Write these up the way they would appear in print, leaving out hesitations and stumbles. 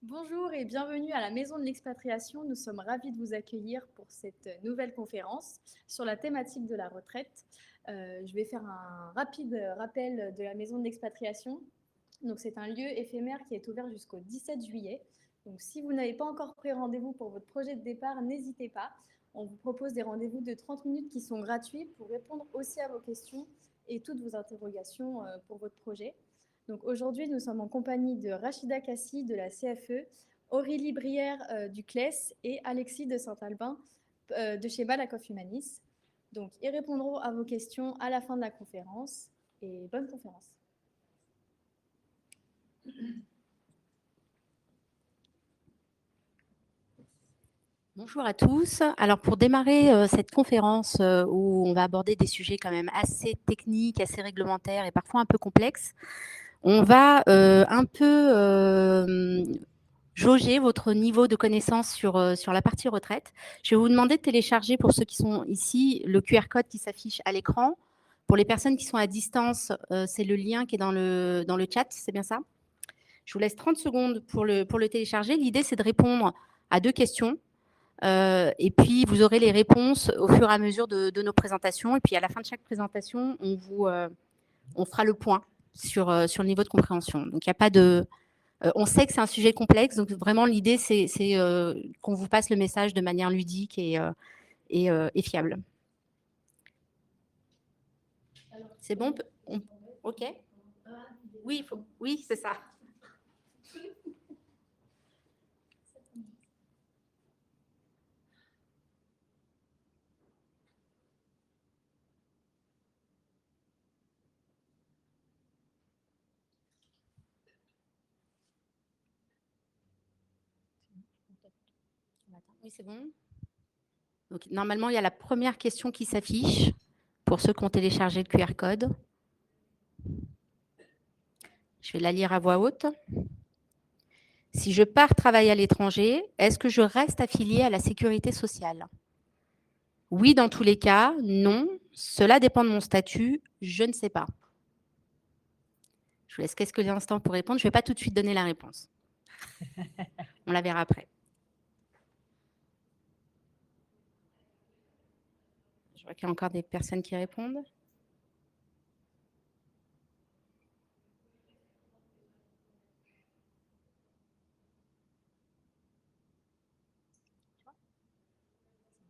Bonjour et bienvenue à la Maison de l'Expatriation. Nous sommes ravis de vous accueillir pour cette nouvelle conférence sur la thématique de la retraite. Je vais faire un rapide rappel de la Maison de l'Expatriation. Donc, c'est un lieu éphémère qui est ouvert jusqu'au 17 juillet. Donc, si vous n'avez pas encore pris rendez-vous pour votre projet de départ, n'hésitez pas. On vous propose des rendez-vous de 30 minutes qui sont gratuits pour répondre aussi à vos questions et toutes vos interrogations pour votre projet. Donc aujourd'hui, nous sommes en compagnie de Rachida Kassi de la CFE, Aurélie Brière du CLES et Alexis de Saint-Albin de chez Malakoff Humanis. Donc, ils répondront à vos questions à la fin de la conférence. Et bonne conférence. Bonjour à tous. Alors pour démarrer cette conférence où on va aborder des sujets quand même assez techniques, assez réglementaires et parfois un peu complexes, on va un peu jauger votre niveau de connaissance sur la partie retraite. Je vais vous demander de télécharger, pour ceux qui sont ici, le QR code qui s'affiche à l'écran. Pour les personnes qui sont à distance, c'est le lien qui est dans le chat, c'est bien ça? Je vous laisse 30 secondes pour le télécharger. L'idée, c'est de répondre à 2 questions. Et puis, vous aurez les réponses au fur et à mesure de nos présentations. Et puis, à la fin de chaque présentation, on fera le point sur le niveau de compréhension. Donc, il n'y a pas de... on sait que c'est un sujet complexe. Donc, vraiment, l'idée, c'est qu'on vous passe le message de manière ludique et fiable. C'est bon? OK? Oui, oui, c'est ça. Oui, c'est bon. Donc, normalement, il y a la première question qui s'affiche pour ceux qui ont téléchargé le QR code. Je vais la lire à voix haute. Si je pars travailler à l'étranger, est-ce que je reste affiliée à la sécurité sociale? Oui, dans tous les cas. Non. Cela dépend de mon statut. Je ne sais pas. Je vous laisse quelques instants pour répondre. Je ne vais pas tout de suite donner la réponse. On la verra après. Je vois qu'il y a encore des personnes qui répondent.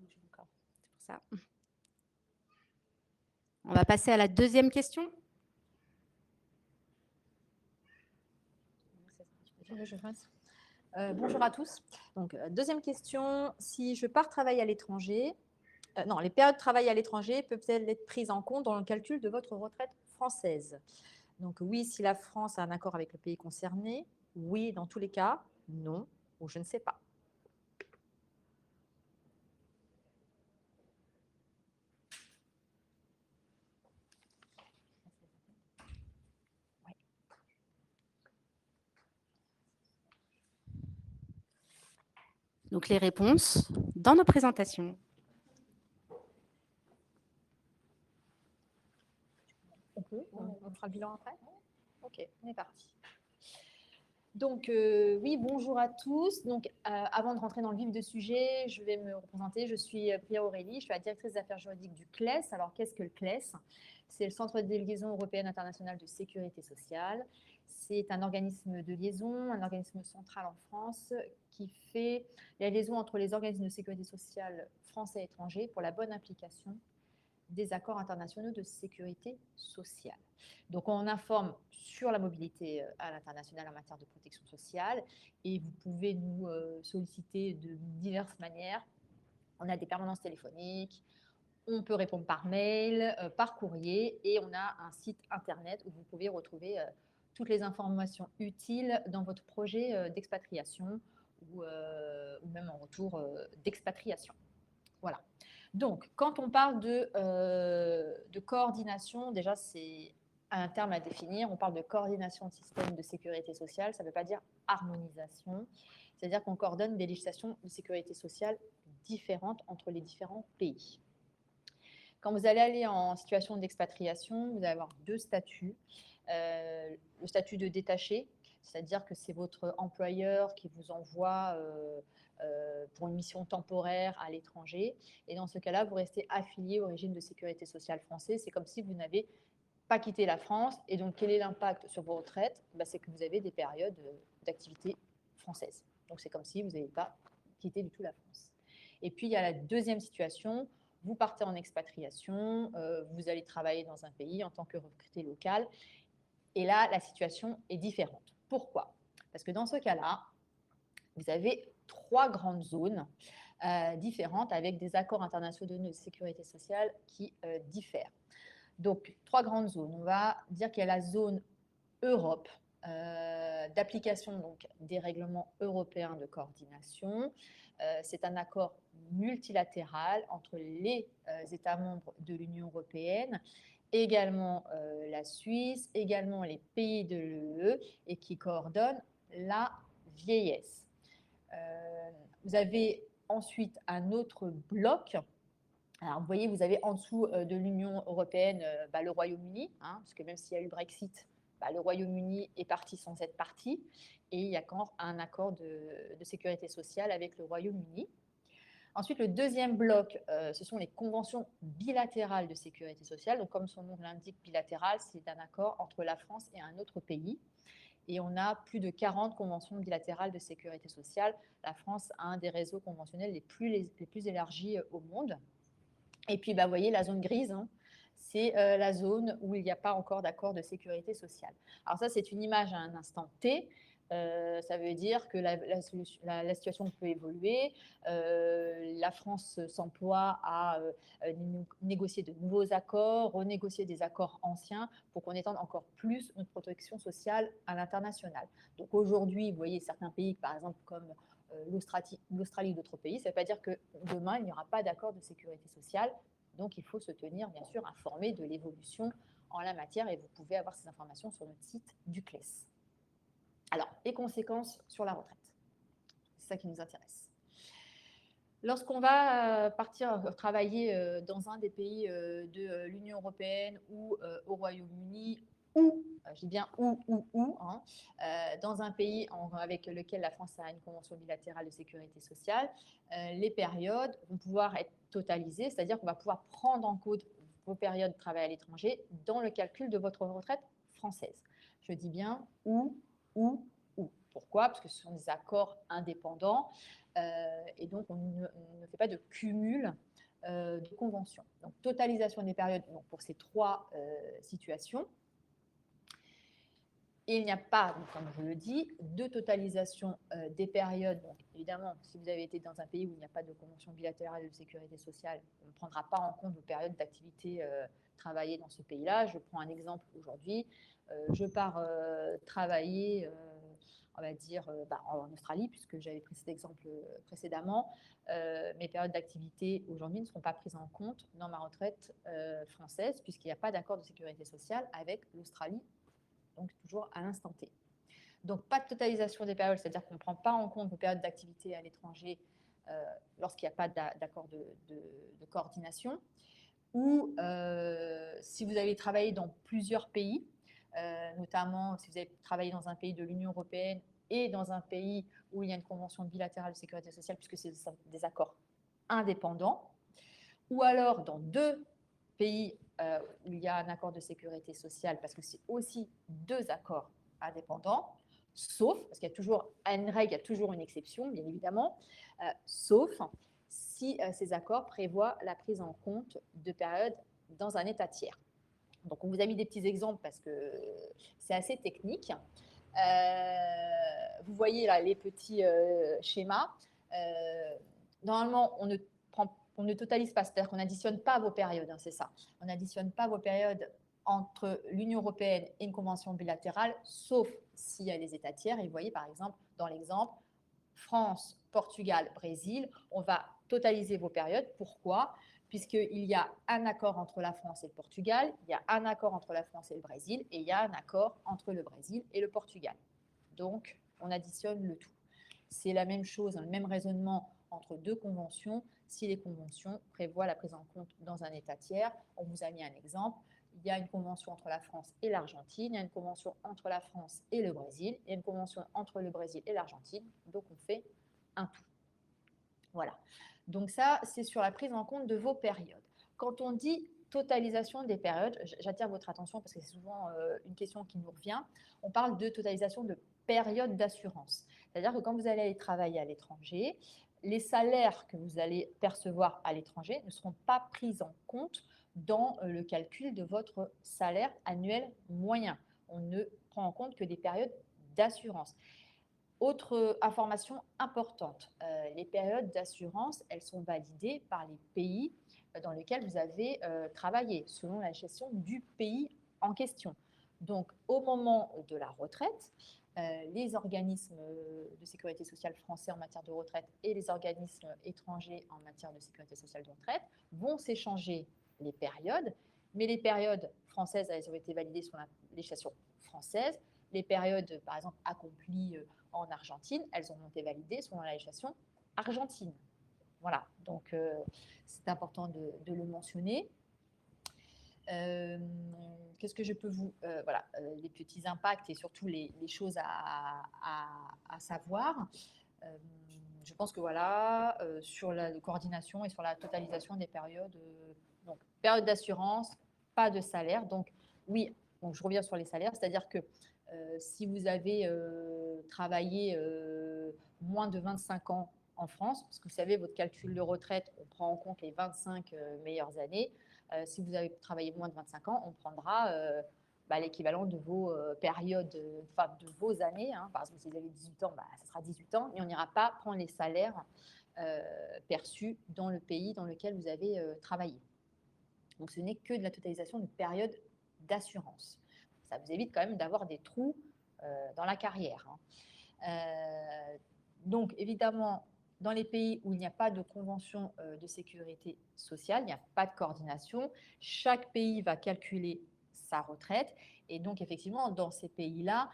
C'est pour ça. On va passer à la deuxième question. Bonjour à tous. Donc, deuxième question, si je pars travailler à l'étranger, les périodes de travail à l'étranger peuvent-elles être prises en compte dans le calcul de votre retraite française? Donc oui, si la France a un accord avec le pays concerné, oui, dans tous les cas, non, ou je ne sais pas. Donc les réponses dans nos présentations. On fera le bilan après? Ok, on est parti. Donc, oui, bonjour à tous. Donc, avant de rentrer dans le vif du sujet, je vais me représenter. Je suis Priya Aurélie, je suis la directrice des affaires juridiques du CLES. Alors, qu'est-ce que le CLES? C'est le Centre de liaison européenne internationale de sécurité sociale. C'est un organisme de liaison, un organisme central en France qui fait la liaison entre les organismes de sécurité sociale français et étrangers pour la bonne application des accords internationaux de sécurité sociale. Donc, on informe sur la mobilité à l'international en matière de protection sociale et vous pouvez nous solliciter de diverses manières. On a des permanences téléphoniques, on peut répondre par mail, par courrier et on a un site internet où vous pouvez retrouver toutes les informations utiles dans votre projet d'expatriation ou même en retour d'expatriation. Voilà. Donc, quand on parle de coordination, déjà, c'est un terme à définir. On parle de coordination de système de sécurité sociale. Ça ne veut pas dire harmonisation. C'est-à-dire qu'on coordonne des législations de sécurité sociale différentes entre les différents pays. Quand vous allez aller en situation d'expatriation, vous allez avoir 2 statuts. Le statut de détaché, c'est-à-dire que c'est votre employeur qui vous envoie pour une mission temporaire à l'étranger. Et dans ce cas-là, vous restez affilié au régime de sécurité sociale français. C'est comme si vous n'avez pas quitté la France. Et donc, quel est l'impact sur vos retraites? C'est que vous avez des périodes d'activité française. Donc, c'est comme si vous n'avez pas quitté du tout la France. Et puis, il y a la deuxième situation. Vous partez en expatriation, vous allez travailler dans un pays en tant que recruté local. Et là, la situation est différente. Pourquoi? Parce que dans ce cas-là, vous avez 3 grandes zones différentes avec des accords internationaux de sécurité sociale qui diffèrent. Donc, 3 grandes zones. On va dire qu'il y a la zone Europe, d'application donc, des règlements européens de coordination. C'est un accord multilatéral entre les États membres de l'Union européenne, également la Suisse, également les pays de l'UE et qui coordonne la vieillesse. Vous avez ensuite un autre bloc. Alors, vous voyez, vous avez en dessous de l'Union européenne le Royaume-Uni, parce que même s'il y a eu le Brexit, le Royaume-Uni est parti sans être parti, et il y a quand un accord de sécurité sociale avec le Royaume-Uni. Ensuite, le deuxième bloc, ce sont les conventions bilatérales de sécurité sociale. Donc, comme son nom l'indique, bilatéral, c'est un accord entre la France et un autre pays. Et on a plus de 40 conventions bilatérales de sécurité sociale. La France a un des réseaux conventionnels les plus élargis au monde. Et puis, vous voyez, la zone grise, c'est la zone où il n'y a pas encore d'accord de sécurité sociale. Alors ça, c'est une image à un instant T. Ça veut dire que la situation peut évoluer. La France s'emploie à négocier de nouveaux accords, renégocier des accords anciens pour qu'on étende encore plus notre protection sociale à l'international. Donc aujourd'hui, vous voyez certains pays, par exemple, comme l'Australie ou d'autres pays, ça ne veut pas dire que demain, il n'y aura pas d'accord de sécurité sociale. Donc, il faut se tenir, bien sûr, informé de l'évolution en la matière et vous pouvez avoir ces informations sur notre site du CLES. Alors, les conséquences sur la retraite. C'est ça qui nous intéresse. Lorsqu'on va partir travailler dans un des pays de l'Union européenne ou au Royaume-Uni, ou, je dis bien dans un pays avec lequel la France a une convention bilatérale de sécurité sociale, les périodes vont pouvoir être totalisées, c'est-à-dire qu'on va pouvoir prendre en compte vos périodes de travail à l'étranger dans le calcul de votre retraite française. Je dis bien ou. Pourquoi? Parce que ce sont des accords indépendants et donc on ne fait pas de cumul de conventions. Donc, totalisation des périodes pour ces 3 situations. Et il n'y a pas, donc, comme je le dis, de totalisation des périodes. Donc, évidemment, si vous avez été dans un pays où il n'y a pas de convention bilatérale de sécurité sociale, on ne prendra pas en compte vos périodes d'activité travaillées dans ce pays-là. Je prends un exemple aujourd'hui. Je pars travailler, on va dire, en Australie, puisque j'avais pris cet exemple précédemment. Mes périodes d'activité aujourd'hui ne seront pas prises en compte dans ma retraite française, puisqu'il n'y a pas d'accord de sécurité sociale avec l'Australie. Donc, toujours à l'instant T. Donc, pas de totalisation des périodes, c'est-à-dire qu'on ne prend pas en compte vos périodes d'activité à l'étranger lorsqu'il n'y a pas d'accord de coordination. Ou si vous avez travaillé dans plusieurs pays, notamment si vous avez travaillé dans un pays de l'Union européenne et dans un pays où il y a une convention bilatérale de sécurité sociale, puisque c'est des accords indépendants, ou alors dans 2 pays où il y a un accord de sécurité sociale, parce que c'est aussi 2 accords indépendants, sauf, parce qu'il y a toujours une règle, il y a toujours une exception, bien évidemment, sauf si ces accords prévoient la prise en compte de périodes dans un État tiers. Donc, on vous a mis des petits exemples parce que c'est assez technique. Vous voyez là les petits schémas. Normalement, on ne totalise pas, c'est-à-dire qu'on n'additionne pas vos périodes, c'est ça. On n'additionne pas vos périodes entre l'Union européenne et une convention bilatérale, sauf s'il y a des États tiers. Et vous voyez, par exemple, dans l'exemple, France, Portugal, Brésil, on va totaliser vos périodes. Pourquoi? Puisqu'il y a un accord entre la France et le Portugal, il y a un accord entre la France et le Brésil, et il y a un accord entre le Brésil et le Portugal. Donc, on additionne le tout. C'est la même chose, le même raisonnement entre 2 conventions. Si les conventions prévoient la prise en compte dans un État tiers, on vous a mis un exemple. il y a une convention entre la France et l'Argentine, il y a une convention entre la France et le Brésil, il y a une convention entre le Brésil et l'Argentine, donc on fait un tout. Voilà. Donc ça, c'est sur la prise en compte de vos périodes. Quand on dit totalisation des périodes, j'attire votre attention parce que c'est souvent une question qui nous revient, on parle de totalisation de périodes d'assurance. C'est-à-dire que quand vous allez aller travailler à l'étranger, les salaires que vous allez percevoir à l'étranger ne seront pas pris en compte dans le calcul de votre salaire annuel moyen. On ne prend en compte que des périodes d'assurance. Autre information importante, les périodes d'assurance, elles sont validées par les pays dans lesquels vous avez travaillé, selon la gestion du pays en question. Donc, au moment de la retraite, les organismes de sécurité sociale français en matière de retraite et les organismes étrangers en matière de sécurité sociale de retraite vont s'échanger les périodes, mais les périodes françaises, elles ont été validées sur la législation française. Les périodes, par exemple, accomplies en Argentine, elles ont été validées selon la législation argentine. Voilà, donc c'est important de le mentionner. Qu'est-ce que je peux vous... voilà, les petits impacts et surtout les choses à savoir. Je pense que voilà, sur la coordination et sur la totalisation des périodes, donc période d'assurance, pas de salaire. Donc oui, donc je reviens sur les salaires, c'est-à-dire que si vous avez travaillé moins de 25 ans en France, parce que vous savez, votre calcul de retraite, on prend en compte les 25 meilleures années. Si vous avez travaillé moins de 25 ans, on prendra l'équivalent de vos périodes, enfin de vos années. Hein. Par exemple, si vous avez 18 ans, ça sera 18 ans, mais on n'ira pas prendre les salaires perçus dans le pays dans lequel vous avez travaillé. Donc, ce n'est que de la totalisation de période d'assurance. Ça vous évite quand même d'avoir des trous dans la carrière. Hein. Donc, évidemment, dans les pays où il n'y a pas de convention de sécurité sociale, il n'y a pas de coordination, chaque pays va calculer sa retraite. Et donc, effectivement, dans ces pays-là,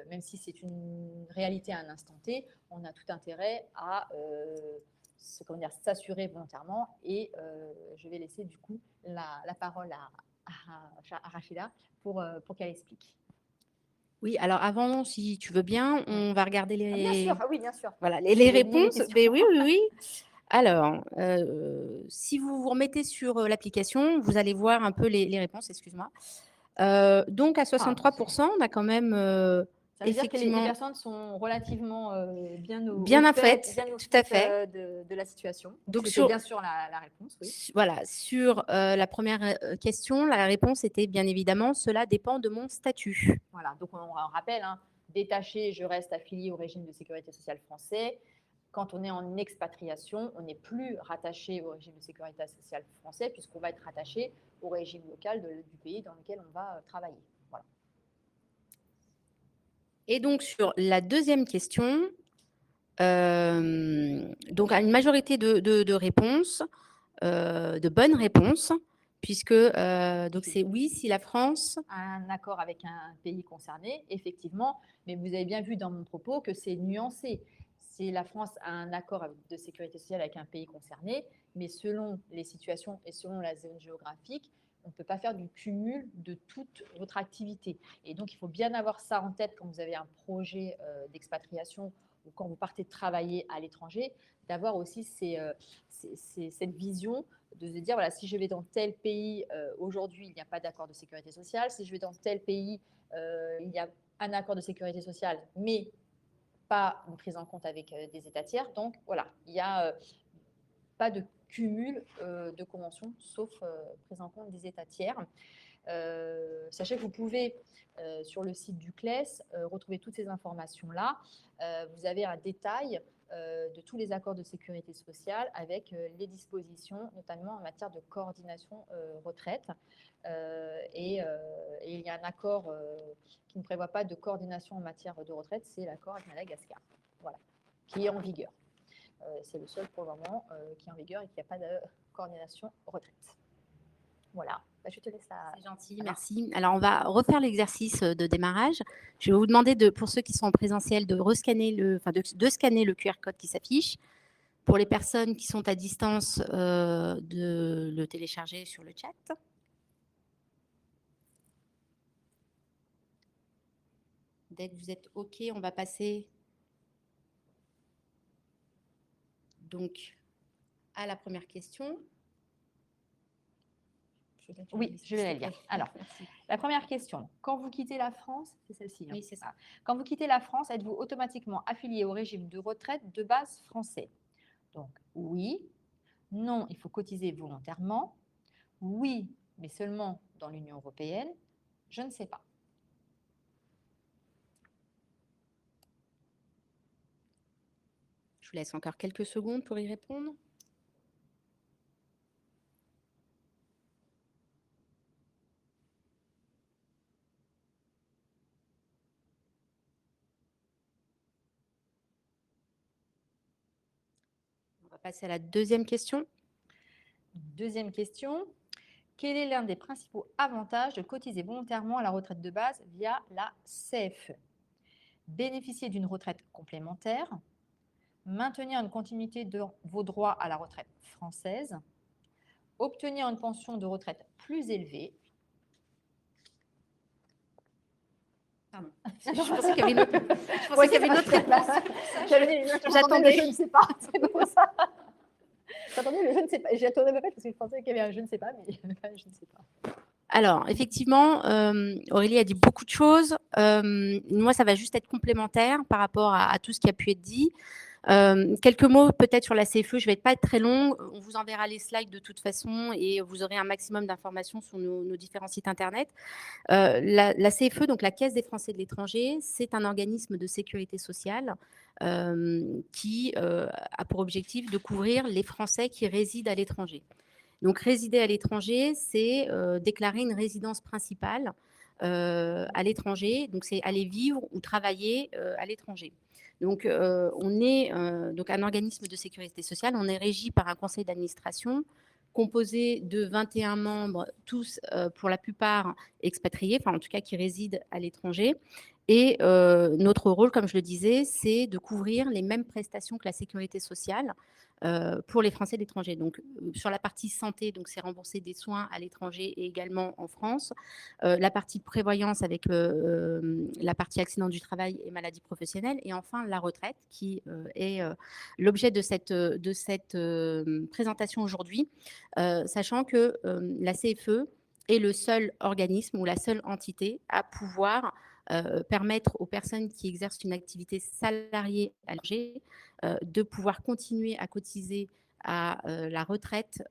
même si c'est une réalité à un instant T, on a tout intérêt à s'assurer volontairement. Et je vais laisser du coup la parole à Rachida pour qu'elle explique. Oui, alors avant, si tu veux bien, on va regarder les, bien sûr. Oui, bien sûr. Voilà, les réponses. Mais oui, oui, oui. Alors, si vous vous remettez sur l'application, vous allez voir un peu les réponses, excuse-moi. Donc, à 63%, on a quand même ça veut dire que les effectivement personnes sont relativement bien au bien fait, fait, tout à fait. de la situation. Donc, c'était bien sûr la réponse. Oui. Voilà, sur la première question, la réponse était bien évidemment, cela dépend de mon statut. Voilà, donc on rappelle, hein, détaché, je reste affilié au régime de sécurité sociale français. Quand on est en expatriation, on n'est plus rattaché au régime de sécurité sociale français puisqu'on va être rattaché au régime local du pays dans lequel on va travailler. Voilà. Et donc, sur la deuxième question, donc à une majorité de réponses, de bonnes réponses, puisque donc c'est oui, si la France a un accord avec un pays concerné, effectivement, mais vous avez bien vu dans mon propos que c'est nuancé. Si la France a un accord de sécurité sociale avec un pays concerné, mais selon les situations et selon la zone géographique, on ne peut pas faire du cumul de toute votre activité. Et donc, il faut bien avoir ça en tête quand vous avez un projet d'expatriation ou quand vous partez travailler à l'étranger, d'avoir aussi cette vision de se dire, voilà, si je vais dans tel pays, aujourd'hui, il n'y a pas d'accord de sécurité sociale. Si je vais dans tel pays, il y a un accord de sécurité sociale, mais pas une prise en compte avec des États tiers. Donc, voilà, il n'y a pas de cumul de conventions, sauf prise en compte des États tiers. Sachez que vous pouvez, sur le site du CLES, retrouver toutes ces informations-là. Vous avez un détail de tous les accords de sécurité sociale avec les dispositions, notamment en matière de coordination retraite. Et il y a un accord qui ne prévoit pas de coordination en matière de retraite, c'est l'accord avec Madagascar, voilà, qui est en vigueur. C'est le seul pour le moment qui est en vigueur et qui n'a pas de coordination retraite. Voilà, je te laisse ça. C'est gentil, merci. Alors, on va refaire l'exercice de démarrage. Je vais vous demander, pour ceux qui sont en présentiel, de scanner le QR code qui s'affiche. Pour les personnes qui sont à distance, de le télécharger sur le chat. Dès que vous êtes OK, on va passer donc à la première question. Oui, je vais la lire. Alors, Merci. la première question. Quand vous quittez la France, c'est celle-ci. Oui, c'est ça. Ah. Quand vous quittez la France, êtes-vous automatiquement affilié au régime de retraite de base français? Donc, oui. Non, il faut cotiser volontairement. Oui, mais seulement dans l'Union européenne. Je ne sais pas. Je vous laisse encore quelques secondes pour y répondre. On va passer à la deuxième question. Deuxième question. Quel est l'un des principaux avantages de cotiser volontairement à la retraite de base via la CFE? Bénéficier d'une retraite complémentaire, maintenir une continuité de vos droits à la retraite française, obtenir une pension de retraite plus élevée. Pardon. Je pensais qu'il y avait une autre, réponse. J'attendais, je ne sais pas. C'est pour ça. J'attendais le je ne sais pas. J'attendais pas parce que je pensais qu'il y avait un je ne sais pas, mais il n'y avait pas un je ne sais pas. Alors, effectivement, Aurélie a dit beaucoup de choses. Moi, ça va juste être complémentaire par rapport à tout ce qui a pu être dit. Quelques mots peut-être sur la CFE, je ne vais pas être très longue, on vous enverra les slides de toute façon et vous aurez un maximum d'informations sur nos différents sites internet. La CFE, donc la Caisse des Français de l'étranger, c'est un organisme de sécurité sociale qui a pour objectif de couvrir les Français qui résident à l'étranger. Donc résider à l'étranger, c'est déclarer une résidence principale à l'étranger, donc c'est aller vivre ou travailler à l'étranger. Donc, on est donc un organisme de sécurité sociale. On est régi par un conseil d'administration composé de 21 membres, tous pour la plupart expatriés, enfin en tout cas qui résident à l'étranger. Et notre rôle, comme je le disais, c'est de couvrir les mêmes prestations que la sécurité sociale pour les Français de l'étranger. Donc, sur la partie santé, donc c'est rembourser des soins à l'étranger et également en France. La partie prévoyance avec la partie accident du travail et maladie professionnelle. Et enfin, la retraite, qui est l'objet de cette présentation aujourd'hui, sachant que la CFE est le seul organisme ou la seule entité à pouvoir permettre aux personnes qui exercent une activité salariée à l'étranger de pouvoir continuer à cotiser à la retraite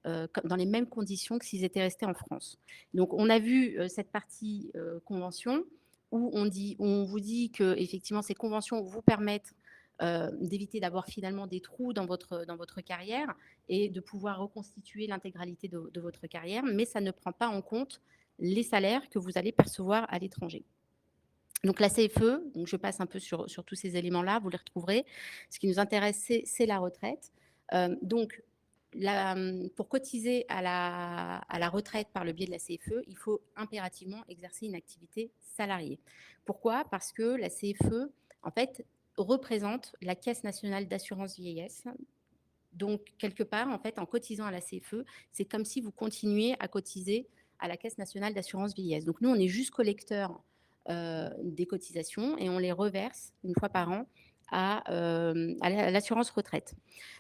dans les mêmes conditions que s'ils étaient restés en France. Donc, on a vu cette partie convention où on vous dit que effectivement ces conventions vous permettent d'éviter d'avoir finalement des trous dans votre carrière et de pouvoir reconstituer l'intégralité de votre carrière, mais ça ne prend pas en compte les salaires que vous allez percevoir à l'étranger. Donc la CFE, donc je passe un peu sur tous ces éléments-là, vous les retrouverez. Ce qui nous intéresse, c'est la retraite. Donc, pour cotiser à la retraite par le biais de la CFE, il faut impérativement exercer une activité salariée. Pourquoi? Parce que la CFE, en fait, représente la Caisse nationale d'assurance vieillesse. Donc, quelque part, en fait, en cotisant à la CFE, c'est comme si vous continuiez à cotiser à la Caisse nationale d'assurance vieillesse. Donc, nous, on est juste collecteur des cotisations et on les reverse une fois par an à l'assurance retraite.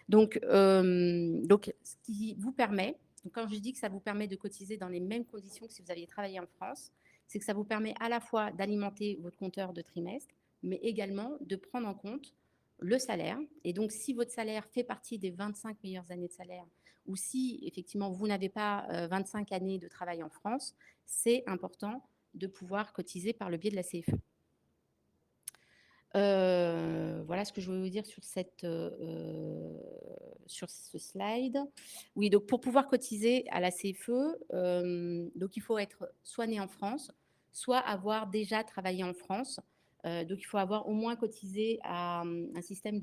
Donc, ce qui vous permet, donc quand je dis que ça vous permet de cotiser dans les mêmes conditions que si vous aviez travaillé en France, c'est que ça vous permet à la fois d'alimenter votre compteur de trimestre, mais également de prendre en compte le salaire. Et donc, si votre salaire fait partie des 25 meilleures années de salaire, ou si effectivement vous n'avez pas 25 années de travail en France, c'est important de pouvoir cotiser par le biais de la CFE. Voilà ce que je voulais vous dire sur ce slide. Oui, donc pour pouvoir cotiser à la CFE, donc il faut être soit né en France, soit avoir déjà travaillé en France. Donc il faut avoir au moins cotisé à un système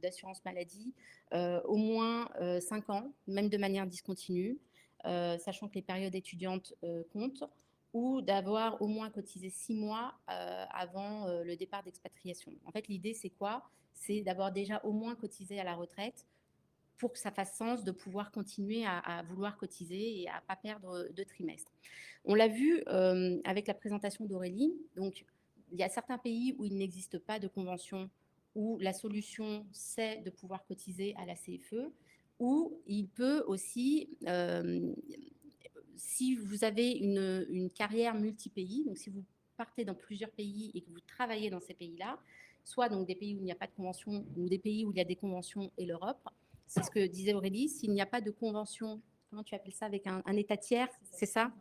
d'assurance maladie au moins 5 ans, même de manière discontinue, sachant que les périodes étudiantes comptent, ou d'avoir au moins cotisé 6 mois avant le départ d'expatriation. En fait, l'idée, c'est quoi? C'est d'avoir déjà au moins cotisé à la retraite pour que ça fasse sens de pouvoir continuer à vouloir cotiser et à ne pas perdre de trimestre. On l'a vu avec la présentation d'Aurélie. Donc, il y a certains pays où il n'existe pas de convention, où la solution, c'est de pouvoir cotiser à la CFE, ou il peut aussi, si vous avez une carrière multi-pays, donc si vous partez dans plusieurs pays et que vous travaillez dans ces pays-là, soit donc des pays où il n'y a pas de convention ou des pays où il y a des conventions et l'Europe, c'est ce que disait Aurélie, s'il n'y a pas de convention, comment tu appelles ça, avec un État tiers, c'est ça?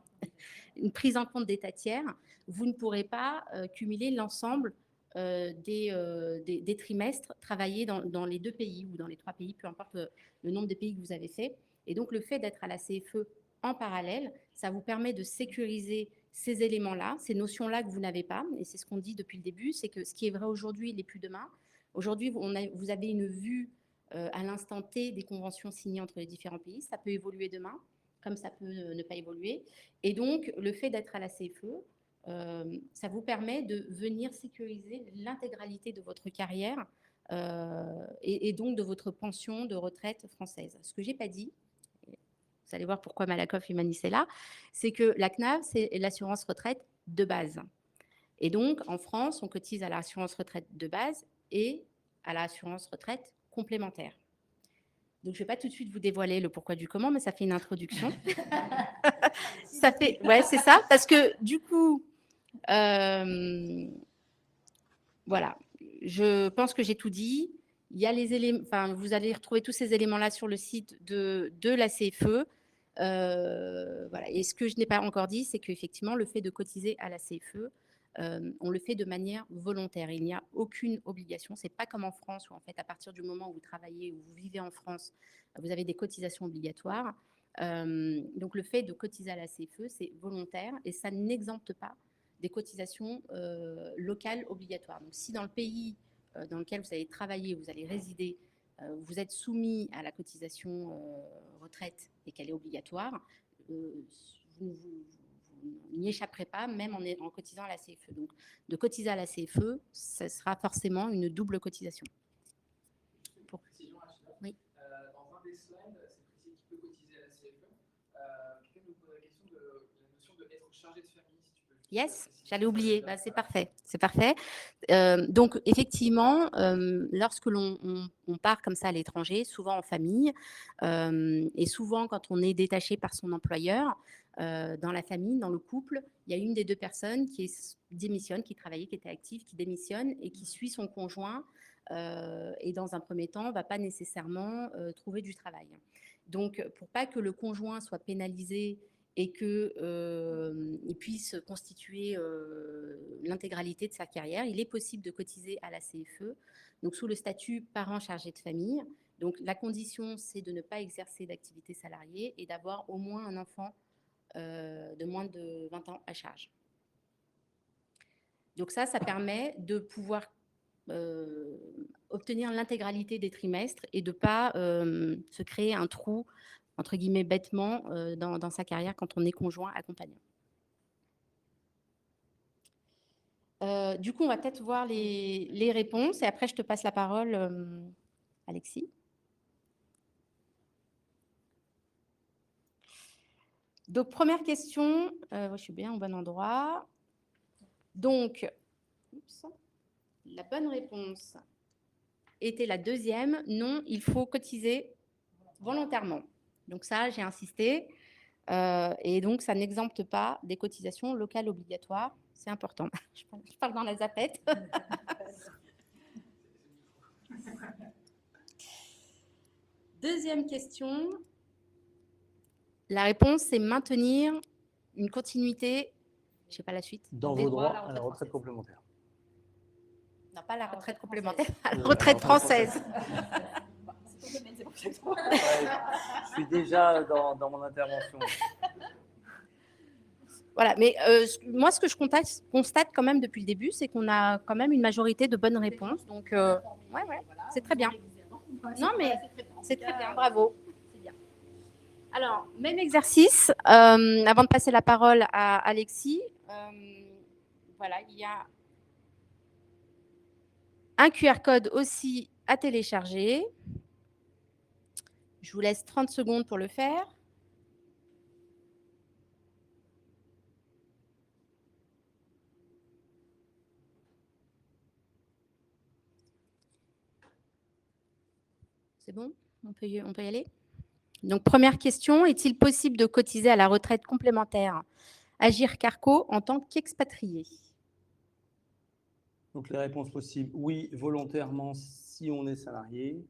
Une prise en compte d'État tiers, vous ne pourrez pas cumuler l'ensemble des trimestres travaillés dans les 2 pays ou dans les 3 pays, peu importe le nombre de pays que vous avez fait. Et donc, le fait d'être à la CFE en parallèle, ça vous permet de sécuriser ces éléments-là, ces notions-là que vous n'avez pas. Et c'est ce qu'on dit depuis le début, c'est que ce qui est vrai aujourd'hui n'est plus demain. Aujourd'hui, vous avez une vue à l'instant T des conventions signées entre les différents pays. Ça peut évoluer demain, comme ça peut ne pas évoluer. Et donc, le fait d'être à la CFE, ça vous permet de venir sécuriser l'intégralité de votre carrière et donc de votre pension de retraite française. Ce que je n'ai pas dit, vous allez voir pourquoi Malakoff et Manis est là, c'est que la CNAV, c'est l'assurance retraite de base. Et donc, en France, on cotise à l'assurance retraite de base et à l'assurance retraite complémentaire. Donc, je ne vais pas tout de suite vous dévoiler le pourquoi du comment, mais ça fait une introduction. Ça fait, ouais, c'est ça, parce que du coup, voilà, je pense que j'ai tout dit. Il y a les éléments, enfin, vous allez retrouver tous ces éléments-là sur le site de la CFE. Voilà. Et ce que je n'ai pas encore dit, c'est qu'effectivement, le fait de cotiser à la CFE, on le fait de manière volontaire. Il n'y a aucune obligation. Ce n'est pas comme en France où, en fait, à partir du moment où vous travaillez, où vous vivez en France, vous avez des cotisations obligatoires. Donc, le fait de cotiser à la CFE, c'est volontaire et ça n'exempte pas des cotisations locales obligatoires. Donc, si dans le pays dans lequel vous allez travailler, vous allez résider, vous êtes soumis à la cotisation retraite et qu'elle est obligatoire, vous n'y échapperez pas, même en cotisant à la CFE. Donc, de cotiser à la CFE, ce sera forcément une double cotisation. Oui. Dans un des slides, c'est précisé qui peut cotiser à la CFE. Quelqu'un nous pose la question de la notion d'être chargé de famille. Yes, j'allais oublier, bah, c'est parfait, c'est parfait. Donc effectivement, lorsque l'on part comme ça à l'étranger, souvent en famille, et souvent quand on est détaché par son employeur, dans la famille, dans le couple, il y a une des 2 personnes qui démissionne, qui travaillait, qui était active, qui démissionne et qui suit son conjoint et dans un premier temps, ne va pas nécessairement trouver du travail. Donc pour pas que le conjoint soit pénalisé et qu'il puisse constituer l'intégralité de sa carrière, il est possible de cotiser à la CFE, donc sous le statut parent chargé de famille. Donc la condition, c'est de ne pas exercer d'activité salariée et d'avoir au moins un enfant de moins de 20 ans à charge. Donc ça permet de pouvoir obtenir l'intégralité des trimestres et de ne pas se créer un trou entre guillemets bêtement dans sa carrière quand on est conjoint accompagnant. Du coup, on va peut-être voir les réponses et après, je te passe la parole, Alexis. Donc, première question, je suis bien au bon endroit. Donc, la bonne réponse était la deuxième. Non, il faut cotiser volontairement. Donc ça, j'ai insisté. Et donc, ça n'exempte pas des cotisations locales obligatoires. C'est important. Je parle dans la zapette. Deuxième question. La réponse, c'est maintenir une continuité. Je ne sais pas la suite. Dans vos droits à la retraite complémentaire. Non, pas la retraite complémentaire, à la retraite française. Je suis déjà dans mon intervention. Voilà, mais moi, ce que je constate quand même depuis le début, c'est qu'on a quand même une majorité de bonnes réponses. Donc, ouais, c'est très bien. Non, mais c'est très bien, bravo. C'est bien. Alors, même exercice, avant de passer la parole à Alexis, voilà, il y a un QR code aussi à télécharger. Je vous laisse 30 secondes pour le faire. C'est bon? On peut y aller? Donc, première question, est-il possible de cotiser à la retraite complémentaire Agirc Arrco en tant qu'expatrié? Donc, les réponses possibles, oui, volontairement si on est salarié.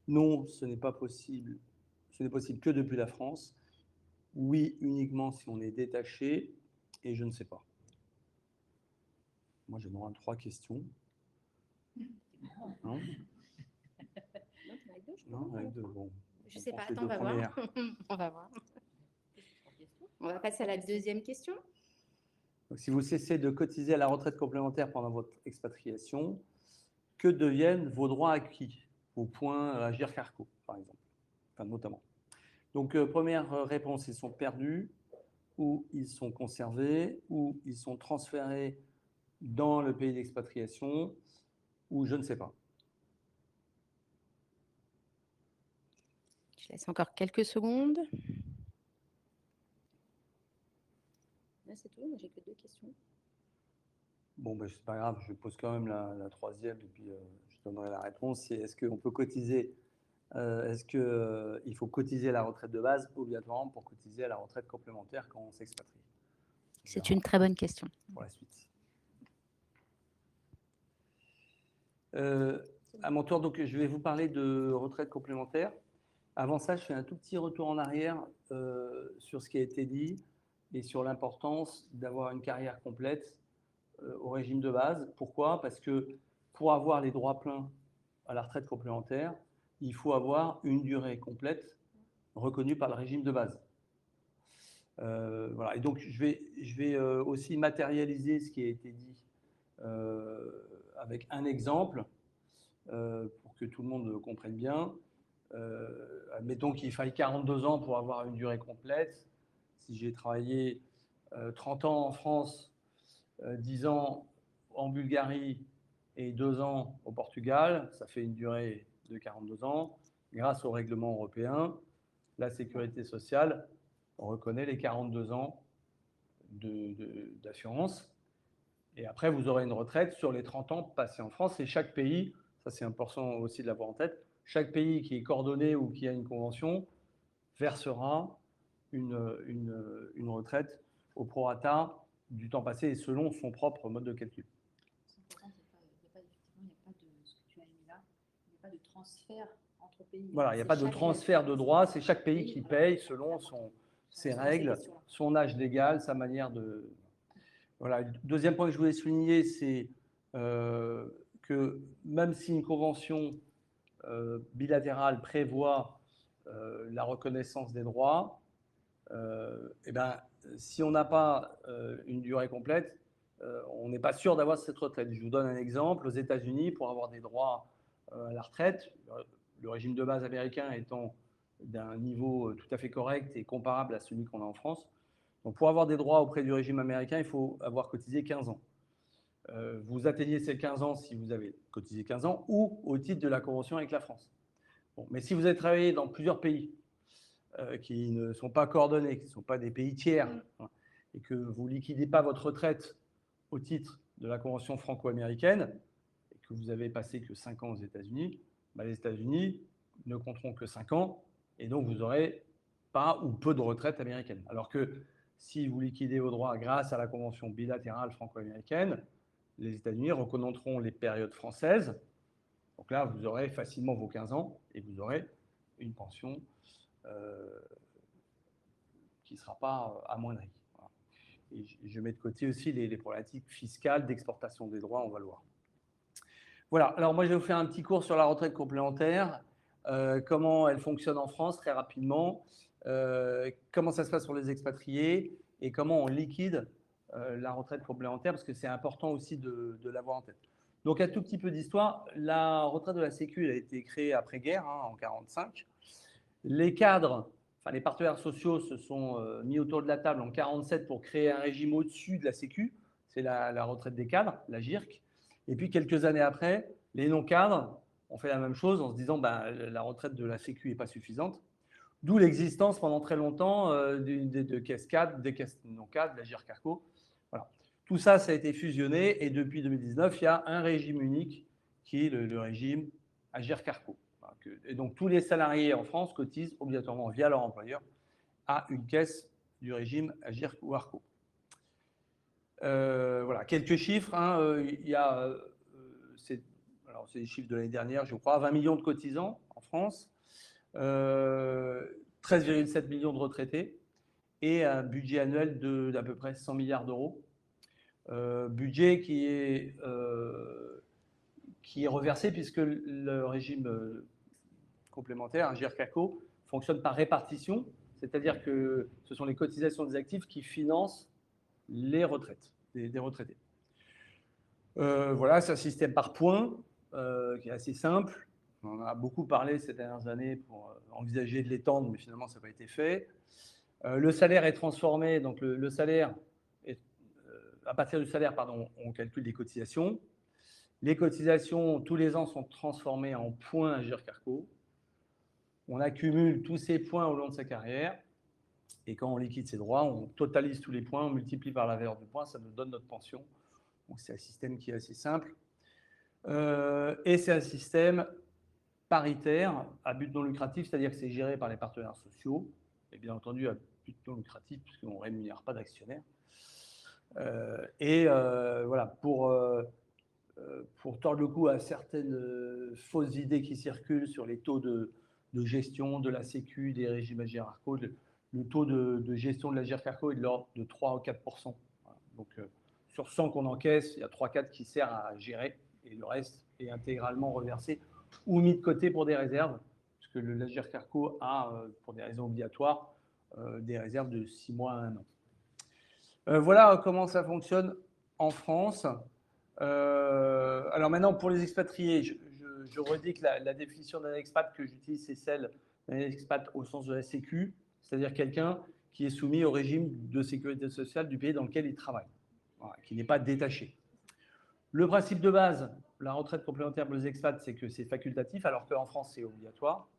Non, ce n'est pas possible. Ce n'est possible que depuis la France. Oui, uniquement si on est détaché. Et je ne sais pas. Moi, j'ai moins 3 questions. Non, non, avec 2. Bon, Je ne sais pas, les attends, on deux va voir. premières. On va voir. On va passer à la deuxième question. Donc, si vous cessez de cotiser à la retraite complémentaire pendant votre expatriation, que deviennent vos droits acquis, vos points Agirc Arrco, par exemple, enfin, notamment. Donc, première réponse, ils sont perdus, ou ils sont conservés, ou ils sont transférés dans le pays d'expatriation, ou je ne sais pas. Je laisse encore quelques secondes. Là, c'est tout, j'ai que 2 questions. Bon, ben, c'est pas grave, je pose quand même la troisième, et puis je donnerai la réponse. C'est est-ce qu'on peut cotiser est-ce qu'il faut cotiser à la retraite de base obligatoirement pour cotiser à la retraite complémentaire quand on s'expatrie? C'est une très bonne question. Pour la suite. À mon tour, donc, je vais vous parler de retraite complémentaire. Avant ça, je fais un tout petit retour en arrière sur ce qui a été dit et sur l'importance d'avoir une carrière complète au régime de base. Pourquoi? Parce que pour avoir les droits pleins à la retraite complémentaire, il faut avoir une durée complète reconnue par le régime de base. Voilà. Et donc, je vais aussi matérialiser ce qui a été dit avec un exemple pour que tout le monde comprenne bien. Admettons qu'il faille 42 ans pour avoir une durée complète. Si j'ai travaillé 30 ans en France, 10 ans en Bulgarie et 2 ans au Portugal, ça fait une durée de 42 ans. Grâce au règlement européen, la sécurité sociale reconnaît les 42 ans d'assurance. Et après, vous aurez une retraite sur les 30 ans passés en France. Et chaque pays, ça c'est important aussi de l'avoir en tête, chaque pays qui est coordonné ou qui a une convention versera une retraite au prorata du temps passé et selon son propre mode de calcul. Il n'y a pas de ce que tu as mis là, il n'y a pas de transfert entre pays. Voilà, il n'y a pas de transfert de droits, c'est chaque pays qui paye selon ses règles, son âge légal, sa manière de... Voilà. Deuxième point que je voulais souligner, c'est que même si une convention bilatérale prévoit la reconnaissance des droits, eh ben, si on n'a pas une durée complète, on n'est pas sûr d'avoir cette retraite. Je vous donne un exemple. Aux États-Unis, pour avoir des droits à la retraite, le régime de base américain étant d'un niveau tout à fait correct et comparable à celui qu'on a en France. Donc, pour avoir des droits auprès du régime américain, il faut avoir cotisé 15 ans. Vous atteignez ces 15 ans si vous avez cotisé 15 ans ou au titre de la convention avec la France. Bon, mais si vous avez travaillé dans plusieurs pays qui ne sont pas coordonnés, qui ne sont pas des pays tiers, hein, et que vous ne liquidez pas votre retraite au titre de la convention franco-américaine, et que vous avez passé que 5 ans aux États-Unis, bah les États-Unis ne compteront que 5 ans, et donc vous n'aurez pas ou peu de retraite américaine. Alors que si vous liquidez vos droits grâce à la convention bilatérale franco-américaine, les États-Unis reconnaîtront les périodes françaises. Donc là, vous aurez facilement vos 15 ans et vous aurez une pension qui ne sera pas amoindrie. Voilà. Et je mets de côté aussi les problématiques fiscales d'exportation des droits, on va le voir. Voilà, alors moi je vais vous faire un petit cours sur la retraite complémentaire, comment elle fonctionne en France très rapidement, comment ça se passe pour les expatriés et comment on liquide la retraite complémentaire, parce que c'est important aussi de l'avoir en tête. Donc un tout petit peu d'histoire, la retraite de la Sécu elle a été créée après-guerre, hein, en 1945. Les cadres, enfin les partenaires sociaux se sont mis autour de la table en 1947 pour créer un régime au-dessus de la Sécu, c'est la retraite des cadres, la GIRC. Et puis quelques années après, les non-cadres ont fait la même chose en se disant la retraite de la Sécu n'est pas suffisante. D'où l'existence pendant très longtemps de caisses cadres, des caisses non-cadres, de la GIRC Arrco. Voilà. Tout ça, ça a été fusionné et depuis 2019, il y a un régime unique qui est le régime Agirc Arrco. Voilà. Et donc, tous les salariés en France cotisent obligatoirement via leur employeur à une caisse du régime Agirc ou Arco. Voilà, quelques chiffres. Il y a, c'est les chiffres de l'année dernière, je crois, 20 millions de cotisants en France, 13,7 millions de retraités et un budget annuel d'à peu près 100 milliards d'euros. Budget qui est reversé puisque le régime complémentaire, Agirc-Arco, fonctionne par répartition, c'est-à-dire que ce sont les cotisations des actifs qui financent les retraites des retraités. Voilà, c'est un système par points qui est assez simple. On en a beaucoup parlé ces dernières années pour envisager de l'étendre, mais finalement, ça n'a pas été fait. Le salaire est transformé, donc le salaire, à partir du salaire, pardon, on calcule les cotisations. Les cotisations, tous les ans, sont transformées en points Agirc-Arco. On accumule tous ces points au long de sa carrière. Et quand on liquide ses droits, on totalise tous les points, on multiplie par la valeur du point, ça nous donne notre pension. Donc, c'est un système qui est assez simple. Et c'est un système paritaire à but non lucratif, c'est-à-dire que c'est géré par les partenaires sociaux, et bien entendu à but non lucratif, puisqu'on ne rémunère pas d'actionnaires. Voilà, pour tordre le cou à certaines fausses idées qui circulent sur les taux de gestion de la Sécu, des régimes Agirc-Arco, le taux de gestion de l'Agirc-Arco est de l'ordre de 3 ou 4%. Voilà. Donc, sur 100 qu'on encaisse, il y a 3-4 qui servent à gérer et le reste est intégralement reversé ou mis de côté pour des réserves, parce que l'Agirc-Arco a, pour des raisons obligatoires, des réserves de 6 mois à 1 an. Voilà comment ça fonctionne en France. Alors maintenant, pour les expatriés, je redis que la définition d'un expat que j'utilise, c'est celle d'un expat au sens de la Sécu, c'est-à-dire quelqu'un qui est soumis au régime de sécurité sociale du pays dans lequel il travaille, voilà, qui n'est pas détaché. Le principe de base, la retraite complémentaire pour les expats, c'est que c'est facultatif, alors qu'en France, c'est obligatoire.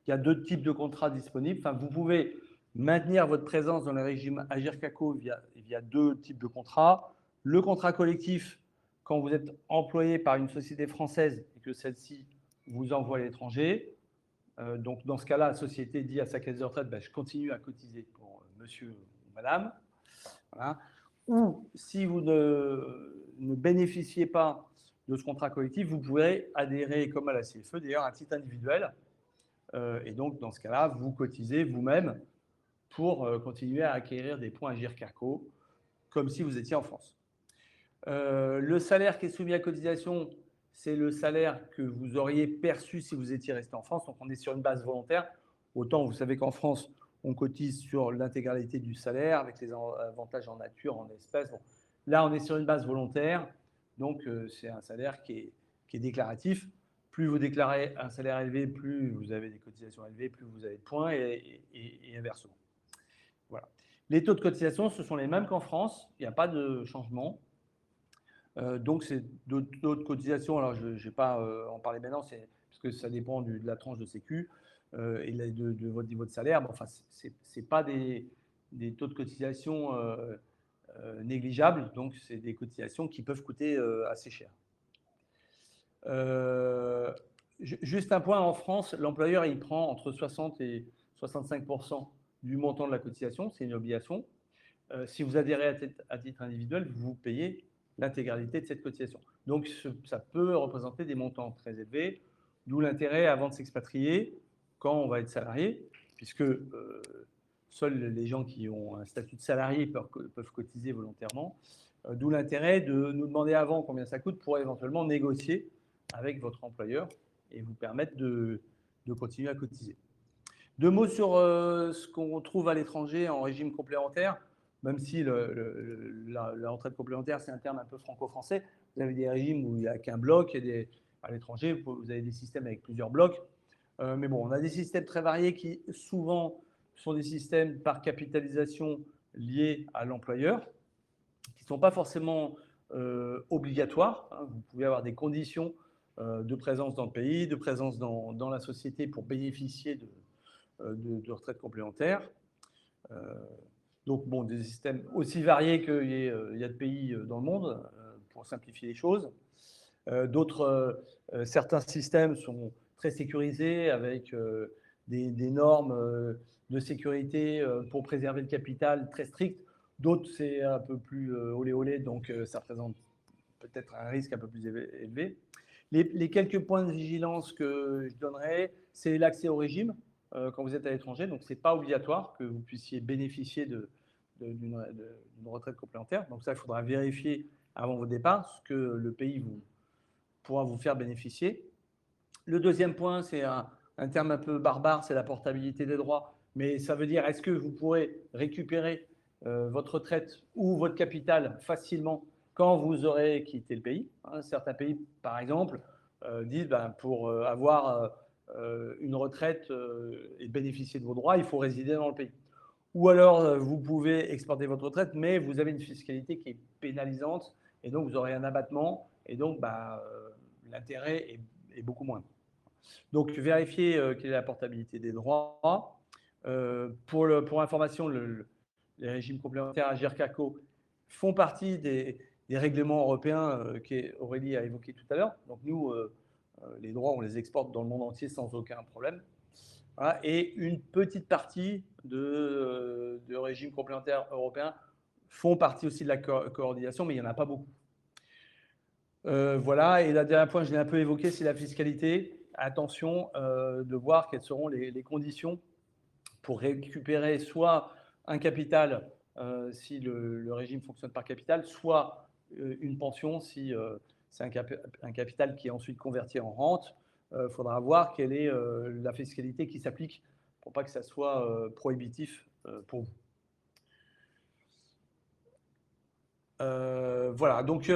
Il y a 2 types de contrats disponibles. Enfin, vous pouvez maintenir votre présence dans le régime Agirc-Arco via 2 types de contrats. Le contrat collectif, quand vous êtes employé par une société française et que celle-ci vous envoie à l'étranger. Donc, dans ce cas-là, la société dit à sa caisse de retraite, je continue à cotiser pour monsieur ou madame. Voilà. Ou si vous ne bénéficiez pas de ce contrat collectif, vous pourrez adhérer, comme à la CFE, d'ailleurs, à un titre individuel. Et donc, dans ce cas-là, vous cotisez vous-même pour continuer à acquérir des points Agirc-Arco, comme si vous étiez en France. Le salaire qui est soumis à cotisation, c'est le salaire que vous auriez perçu si vous étiez resté en France. Donc, on est sur une base volontaire. Autant, vous savez qu'en France, on cotise sur l'intégralité du salaire avec les avantages en nature, en espèces. Bon. Là, on est sur une base volontaire. Donc, c'est un salaire qui est déclaratif. Plus vous déclarez un salaire élevé, plus vous avez des cotisations élevées, plus vous avez de points et inversement. Voilà. Les taux de cotisation, ce sont les mêmes qu'en France. Il n'y a pas de changement. Donc, c'est d'autres taux de cotisation. Alors, je ne vais pas en parler maintenant, parce que ça dépend de la tranche de Sécu et de votre niveau de salaire. Bon, enfin, ce n'est pas des taux de cotisation négligeables. Donc, c'est des cotisations qui peuvent coûter assez cher. Juste un point, en France, l'employeur, il prend entre 60 et 65% du montant de la cotisation. C'est une obligation. Si vous adhérez à titre individuel, vous payez l'intégralité de cette cotisation. Donc, ça peut représenter des montants très élevés, d'où l'intérêt avant de s'expatrier quand on va être salarié, puisque seuls les gens qui ont un statut de salarié peuvent cotiser volontairement, d'où l'intérêt de nous demander avant combien ça coûte pour éventuellement négocier avec votre employeur et vous permettre de continuer à cotiser. 2 mots sur ce qu'on trouve à l'étranger en régime complémentaire. Même si la retraite complémentaire, c'est un terme un peu franco-français, vous avez des régimes où il n'y a qu'un bloc, et à l'étranger, vous avez des systèmes avec plusieurs blocs. Mais bon, on a des systèmes très variés qui, souvent, sont des systèmes par capitalisation liés à l'employeur, qui ne sont pas forcément obligatoires. Hein. Vous pouvez avoir des conditions de présence dans le pays, de présence dans la société pour bénéficier de retraite complémentaire. Donc, bon, des systèmes aussi variés qu'il y a de pays dans le monde, pour simplifier les choses. Certains systèmes sont très sécurisés avec des normes de sécurité pour préserver le capital très strictes. D'autres, c'est un peu plus olé olé, donc ça représente peut-être un risque un peu plus élevé. Les quelques points de vigilance que je donnerais, c'est l'accès au régime quand vous êtes à l'étranger. Donc, ce n'est pas obligatoire que vous puissiez bénéficier d'une retraite complémentaire. Donc, ça, il faudra vérifier avant vos départs ce que le pays pourra vous faire bénéficier. Le deuxième point, c'est un terme un peu barbare, c'est la portabilité des droits. Mais ça veut dire, est-ce que vous pourrez récupérer votre retraite ou votre capital facilement quand vous aurez quitté le pays. Certains pays, par exemple, disent pour avoir une retraite et bénéficier de vos droits, il faut résider dans le pays. Ou alors, vous pouvez exporter votre retraite, mais vous avez une fiscalité qui est pénalisante, et donc vous aurez un abattement, et donc l'intérêt est beaucoup moins. Donc, vérifiez quelle est la portabilité des droits. Pour information, les régimes complémentaires Agirc-Arrco font partie des règlements européens qu'Aurélie a évoqué tout à l'heure. Donc, nous, les droits, on les exporte dans le monde entier sans aucun problème. Voilà. Et une petite partie de régimes complémentaires européens font partie aussi de la coordination, mais il n'y en a pas beaucoup. Voilà. Et le dernier point, je l'ai un peu évoqué, c'est la fiscalité. Attention de voir quelles seront les conditions pour récupérer soit un capital si le régime fonctionne par capital, soit une pension si c'est un capital qui est ensuite converti en rente. Il faudra voir quelle est la fiscalité qui s'applique pour pas que ça soit prohibitif pour vous. Voilà, donc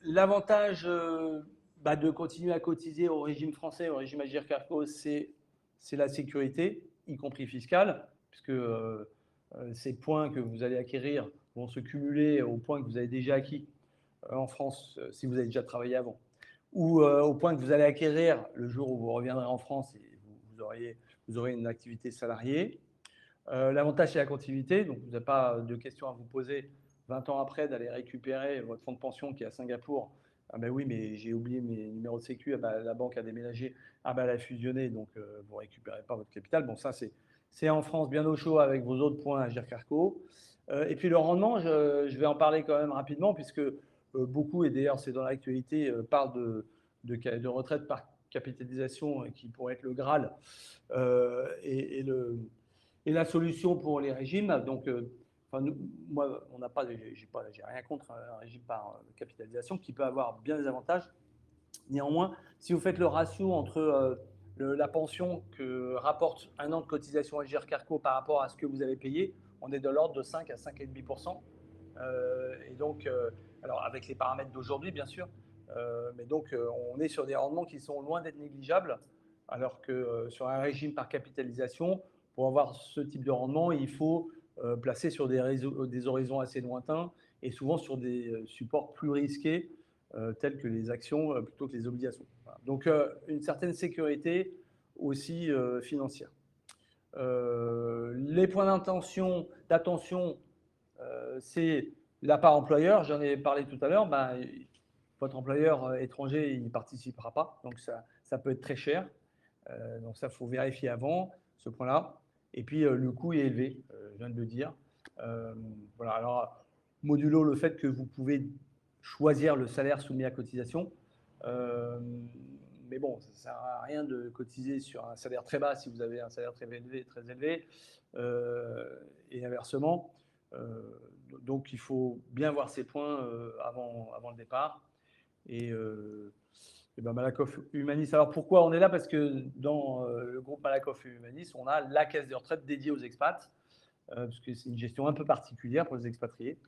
l'avantage de continuer à cotiser au régime français, au régime Agirc-Arrco, c'est la sécurité, y compris fiscale, puisque ces points que vous allez acquérir vont se cumuler aux points que vous avez déjà acquis en France, si vous avez déjà travaillé avant, ou aux points que vous allez acquérir le jour où vous reviendrez en France et vous aurez une activité salariée. L'avantage, c'est la continuité, donc vous n'avez pas de questions à vous poser 20 ans après d'aller récupérer votre fonds de pension qui est à Singapour. Ah ben oui, mais j'ai oublié mes numéros de sécu, la banque a déménagé, elle a fusionné, donc vous ne récupérez pas votre capital. Bon, ça, c'est en France bien au chaud avec vos autres points à Agirc-Arrco. Et puis le rendement, je vais en parler quand même rapidement, puisque beaucoup, et d'ailleurs c'est dans l'actualité, parlent de retraite par capitalisation qui pourrait être le Graal et la solution pour les régimes. Donc, moi, j'ai rien contre un régime par capitalisation qui peut avoir bien des avantages. Néanmoins, si vous faites le ratio entre la pension que rapporte un an de cotisation Agirc-Arrco par rapport à ce que vous avez payé, on est de l'ordre de 5 à 5,5%. Et donc, alors avec les paramètres d'aujourd'hui, bien sûr, mais donc on est sur des rendements qui sont loin d'être négligeables, alors que sur un régime par capitalisation, pour avoir ce type de rendement, il faut placer sur des horizons assez lointains et souvent sur des supports plus risqués, tels que les actions plutôt que les obligations. Voilà. Donc, une certaine sécurité aussi financière. Les points d'attention, c'est la part employeur. J'en ai parlé tout à l'heure. Votre employeur étranger, il ne participera pas. Donc, ça peut être très cher. Donc, ça, il faut vérifier avant ce point-là. Et puis, le coût est élevé, je viens de le dire. Voilà. Alors, modulo le fait que vous pouvez choisir le salaire soumis à cotisation. Mais bon, ça ne sert à rien de cotiser sur un salaire très bas si vous avez un salaire très élevé. Et inversement. Donc, il faut bien voir ces points avant le départ. Et Malakoff Humanis. Alors, pourquoi on est là? Parce que dans le groupe Malakoff Humanis, on a la caisse de retraite dédiée aux expats, parce que c'est une gestion un peu particulière pour les expatriés.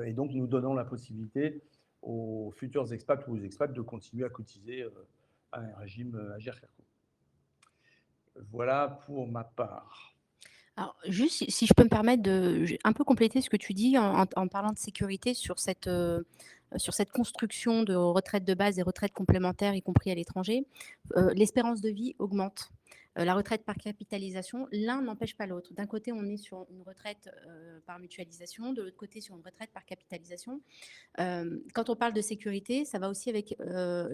Et donc, nous donnons la possibilité aux futurs expats ou aux expats de continuer à cotiser à un régime Agirc-Arrco. Voilà pour ma part. Alors, juste si je peux me permettre de un peu compléter ce que tu dis en parlant de sécurité sur cette construction de retraite de base et retraite complémentaire, y compris à l'étranger, l'espérance de vie augmente. La retraite par capitalisation, l'un n'empêche pas l'autre. D'un côté, on est sur une retraite par mutualisation, de l'autre côté, sur une retraite par capitalisation. Quand on parle de sécurité, ça va aussi avec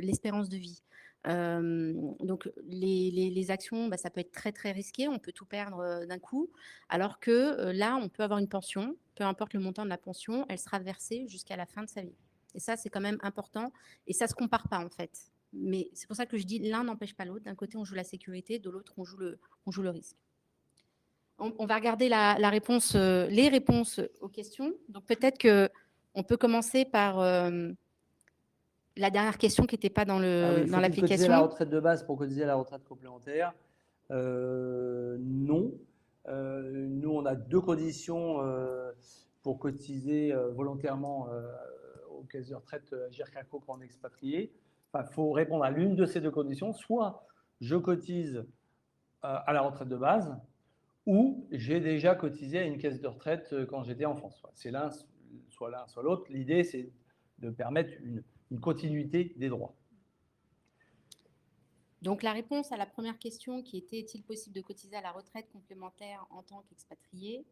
l'espérance de vie. Donc, les actions, ça peut être très, très risqué. On peut tout perdre d'un coup. Alors que là, on peut avoir une pension. Peu importe le montant de la pension, elle sera versée jusqu'à la fin de sa vie. Et ça, c'est quand même important. Et ça ne se compare pas, en fait. Mais c'est pour ça que je dis l'un n'empêche pas l'autre. D'un côté, on joue la sécurité. De l'autre, on joue le risque. On va regarder la réponse, les réponses aux questions. Donc, peut-être qu'on peut commencer par la dernière question qui n'était pas dans Faut-il cotiser l'application. la retraite de base pour cotiser la retraite complémentaire? Non. Nous, on a 2 conditions pour cotiser volontairement aux caisses de retraite Agirc Arrco quand on est expatrié. Il faut répondre à l'une de ces 2 conditions. Soit je cotise à la retraite de base, ou j'ai déjà cotisé à une caisse de retraite quand j'étais en France. C'est l'un, soit l'autre. L'idée, c'est de permettre une continuité des droits. Donc, la réponse à la première question qui était « Est-il possible de cotiser à la retraite complémentaire en tant qu'expatrié ?»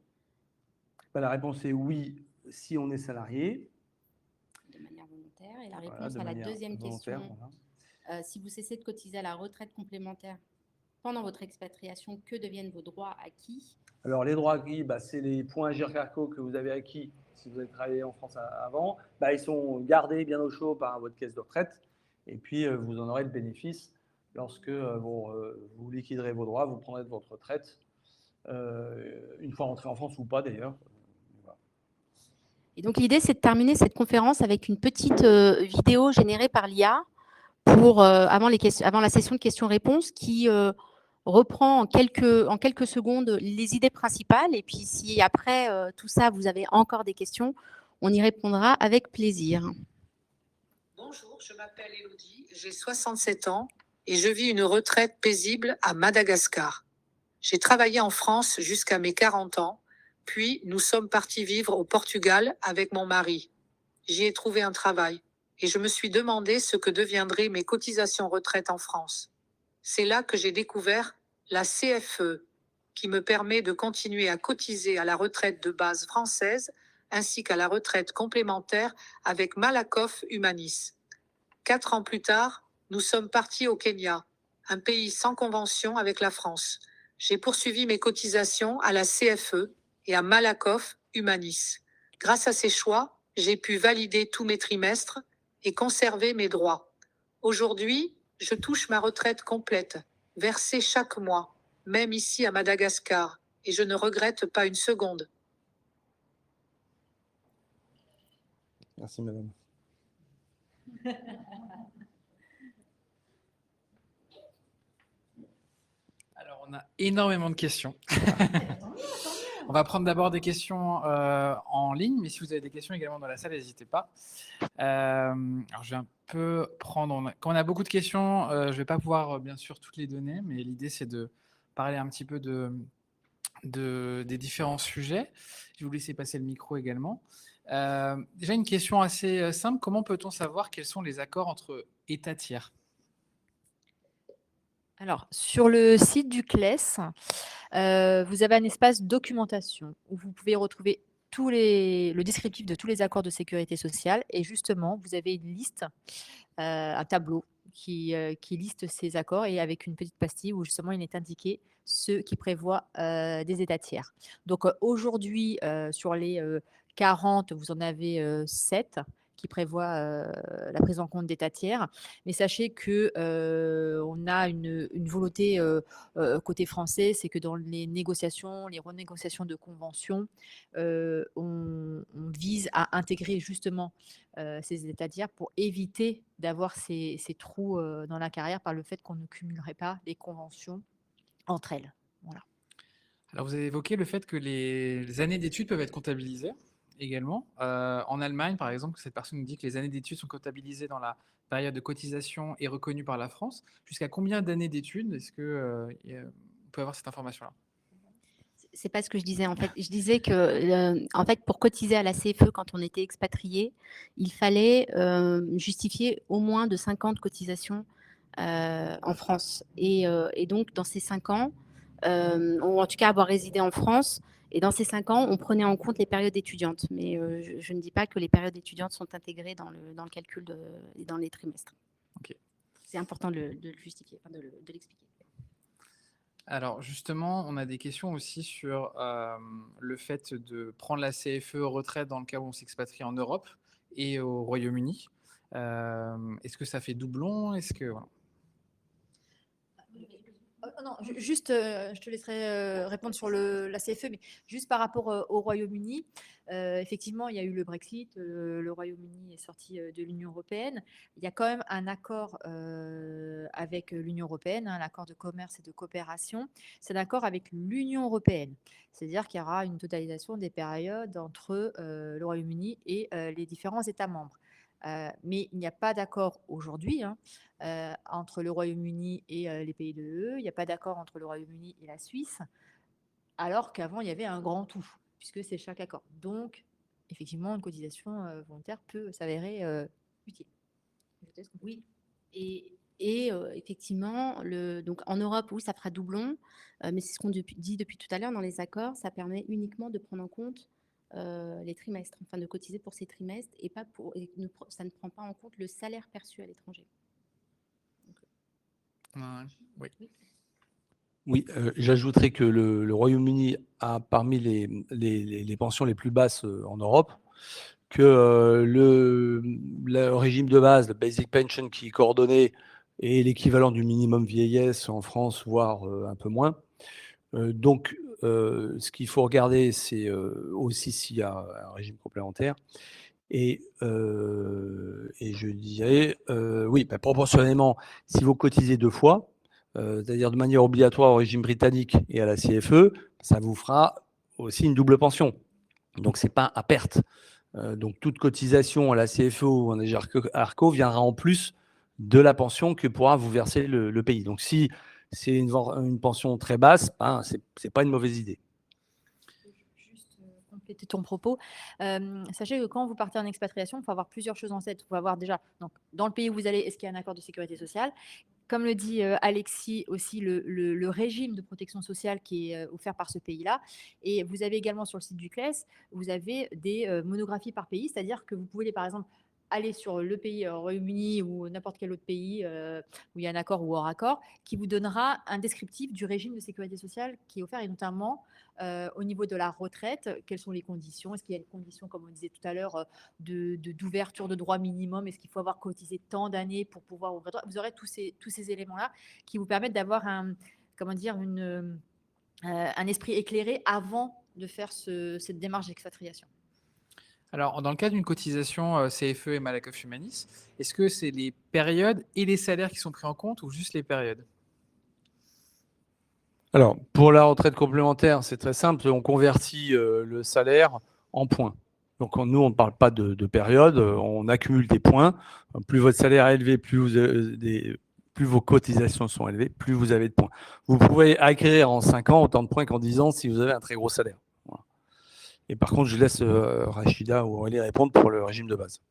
La réponse est oui, si on est salarié. De manière volontaire. Et la réponse à la deuxième question, si vous cessez de cotiser à la retraite complémentaire pendant votre expatriation, que deviennent vos droits acquis? Alors, les droits acquis, c'est les points Agirc Arrco que vous avez acquis si vous avez travaillé en France avant. Ils sont gardés bien au chaud par votre caisse de retraite. Et puis, vous en aurez le bénéfice lorsque vous liquiderez vos droits, vous prendrez de votre retraite, une fois rentré en France ou pas d'ailleurs. Voilà. Et donc, l'idée, c'est de terminer cette conférence avec une petite vidéo générée par l'IA avant la session de questions-réponses qui reprend en quelques secondes les idées principales. Et puis, si après tout ça, vous avez encore des questions, on y répondra avec plaisir. Bonjour, je m'appelle Élodie, j'ai 67 ans et je vis une retraite paisible à Madagascar. J'ai travaillé en France jusqu'à mes 40 ans, puis nous sommes partis vivre au Portugal avec mon mari. J'y ai trouvé un travail et je me suis demandé ce que deviendraient mes cotisations retraite en France. C'est là que j'ai découvert la CFE, qui me permet de continuer à cotiser à la retraite de base française ainsi qu'à la retraite complémentaire avec Malakoff Humanis. 4 ans plus tard, nous sommes partis au Kenya, un pays sans convention avec la France. J'ai poursuivi mes cotisations à la CFE et à Malakoff Humanis. Grâce à ces choix, j'ai pu valider tous mes trimestres et conserver mes droits. Aujourd'hui, je touche ma retraite complète, versée chaque mois, même ici à Madagascar, et je ne regrette pas une seconde. Merci, madame. Alors, on a énormément de questions. On va prendre d'abord des questions en ligne, mais si vous avez des questions également dans la salle, n'hésitez pas. Alors, je vais un peu prendre... Quand on a beaucoup de questions, je ne vais pas pouvoir, bien sûr, toutes les donner, mais l'idée, c'est de parler un petit peu des différents sujets. Je vais vous laisser passer le micro également. Déjà, une question assez simple. Comment peut-on savoir quels sont les accords entre États tiers ? Alors, sur le site du CLES, vous avez un espace documentation où vous pouvez retrouver le descriptif de tous les accords de sécurité sociale. Et justement, vous avez une liste, un tableau qui liste ces accords et avec une petite pastille où justement il est indiqué ceux qui prévoient des États tiers. Donc aujourd'hui, sur les 40, vous en avez 7 qui prévoient la prise en compte d'États tiers. Mais sachez qu'on a une volonté côté français, c'est que dans les négociations, les renégociations de conventions, on vise à intégrer justement ces États tiers pour éviter d'avoir ces trous dans la carrière par le fait qu'on ne cumulerait pas les conventions entre elles. Voilà. Alors, vous avez évoqué le fait que les années d'études peuvent être comptabilisées également. En Allemagne, par exemple, cette personne nous dit que les années d'études sont comptabilisées dans la période de cotisation et reconnues par la France. Jusqu'à combien d'années d'études est-ce qu'on peut avoir cette information-là ? C'est pas ce que je disais en fait. Je disais que en fait, pour cotiser à la CFE quand on était expatrié, il fallait justifier au moins de 50 cotisations en France. Et donc, dans ces 5 ans, ou en tout cas avoir résidé en France, et dans ces 5 ans, on prenait en compte les périodes étudiantes. Mais je ne dis pas que les périodes étudiantes sont intégrées dans le calcul dans les trimestres. Ok. C'est important de le justifier, enfin, de l'expliquer. Alors justement, on a des questions aussi sur le fait de prendre la CFE retraite dans le cas où on s'expatrie en Europe et au Royaume-Uni. Est-ce que ça fait doublon? Est-ce que voilà. Non, juste, je te laisserai répondre sur la CFE, mais juste par rapport au Royaume-Uni, effectivement, il y a eu le Brexit, le Royaume-Uni est sorti de l'Union européenne. Il y a quand même un accord avec l'Union européenne, un accord de commerce et de coopération. C'est un accord avec l'Union européenne, c'est-à-dire qu'il y aura une totalisation des périodes entre le Royaume-Uni et les différents États membres. Mais il n'y a pas d'accord aujourd'hui entre le Royaume-Uni et les pays de l'UE. Il n'y a pas d'accord entre le Royaume-Uni et la Suisse, alors qu'avant, il y avait un grand tout, puisque c'est chaque accord. Donc, effectivement, une cotisation volontaire peut s'avérer utile. Oui, et effectivement, donc en Europe, oui, ça fera doublon, mais c'est ce qu'on dit depuis tout à l'heure dans les accords, ça permet uniquement de prendre en compte les trimestres, enfin de cotiser pour ces trimestres, et pas pour, ça ne prend pas en compte le salaire perçu à l'étranger. Oui. Oui, j'ajouterais que le Royaume-Uni a parmi les pensions les plus basses en Europe, que le régime de base, le Basic Pension qui est coordonné, est l'équivalent du minimum vieillesse en France, voire un peu moins. Donc, ce qu'il faut regarder, c'est aussi s'il y a un régime complémentaire. Et je dirais, oui, proportionnellement, si vous cotisez 2 fois, c'est-à-dire de manière obligatoire au régime britannique et à la CFE, ça vous fera aussi une double pension. Donc, ce n'est pas à perte. Donc, toute cotisation à la CFE ou en ARCO viendra en plus de la pension que pourra vous verser le pays. Donc, si c'est une pension très basse, ce n'est pas une mauvaise idée. Juste compléter ton propos. Sachez que quand vous partez en expatriation, il faut avoir plusieurs choses en tête. Il faut avoir déjà, donc, dans le pays où vous allez, est-ce qu'il y a un accord de sécurité sociale? Comme le dit Alexis, aussi le régime de protection sociale qui est offert par ce pays-là. Et vous avez également sur le site du CLES, vous avez des monographies par pays, c'est-à-dire que vous pouvez, par exemple, aller sur le pays Royaume-Uni ou n'importe quel autre pays où il y a un accord ou hors accord, qui vous donnera un descriptif du régime de sécurité sociale qui est offert, et notamment au niveau de la retraite, quelles sont les conditions? Est-ce qu'il y a des conditions, comme on disait tout à l'heure, d'ouverture de droit minimum? Est-ce qu'il faut avoir cotisé tant d'années pour pouvoir ouvrir droit? Vous aurez tous ces éléments-là qui vous permettent d'avoir un esprit éclairé avant de faire cette démarche d'expatriation. Alors, dans le cas d'une cotisation CFE et Malakoff Humanis, est-ce que c'est les périodes et les salaires qui sont pris en compte ou juste les périodes? Alors, pour la retraite complémentaire, c'est très simple. On convertit le salaire en points. Donc, nous, on ne parle pas de période. On accumule des points. Plus votre salaire est élevé, plus vos cotisations sont élevées, plus vous avez de points. Vous pouvez acquérir en 5 ans autant de points qu'en 10 ans si vous avez un très gros salaire. Voilà. Et par contre, je laisse Rachida ou Aurélie répondre pour le régime de base.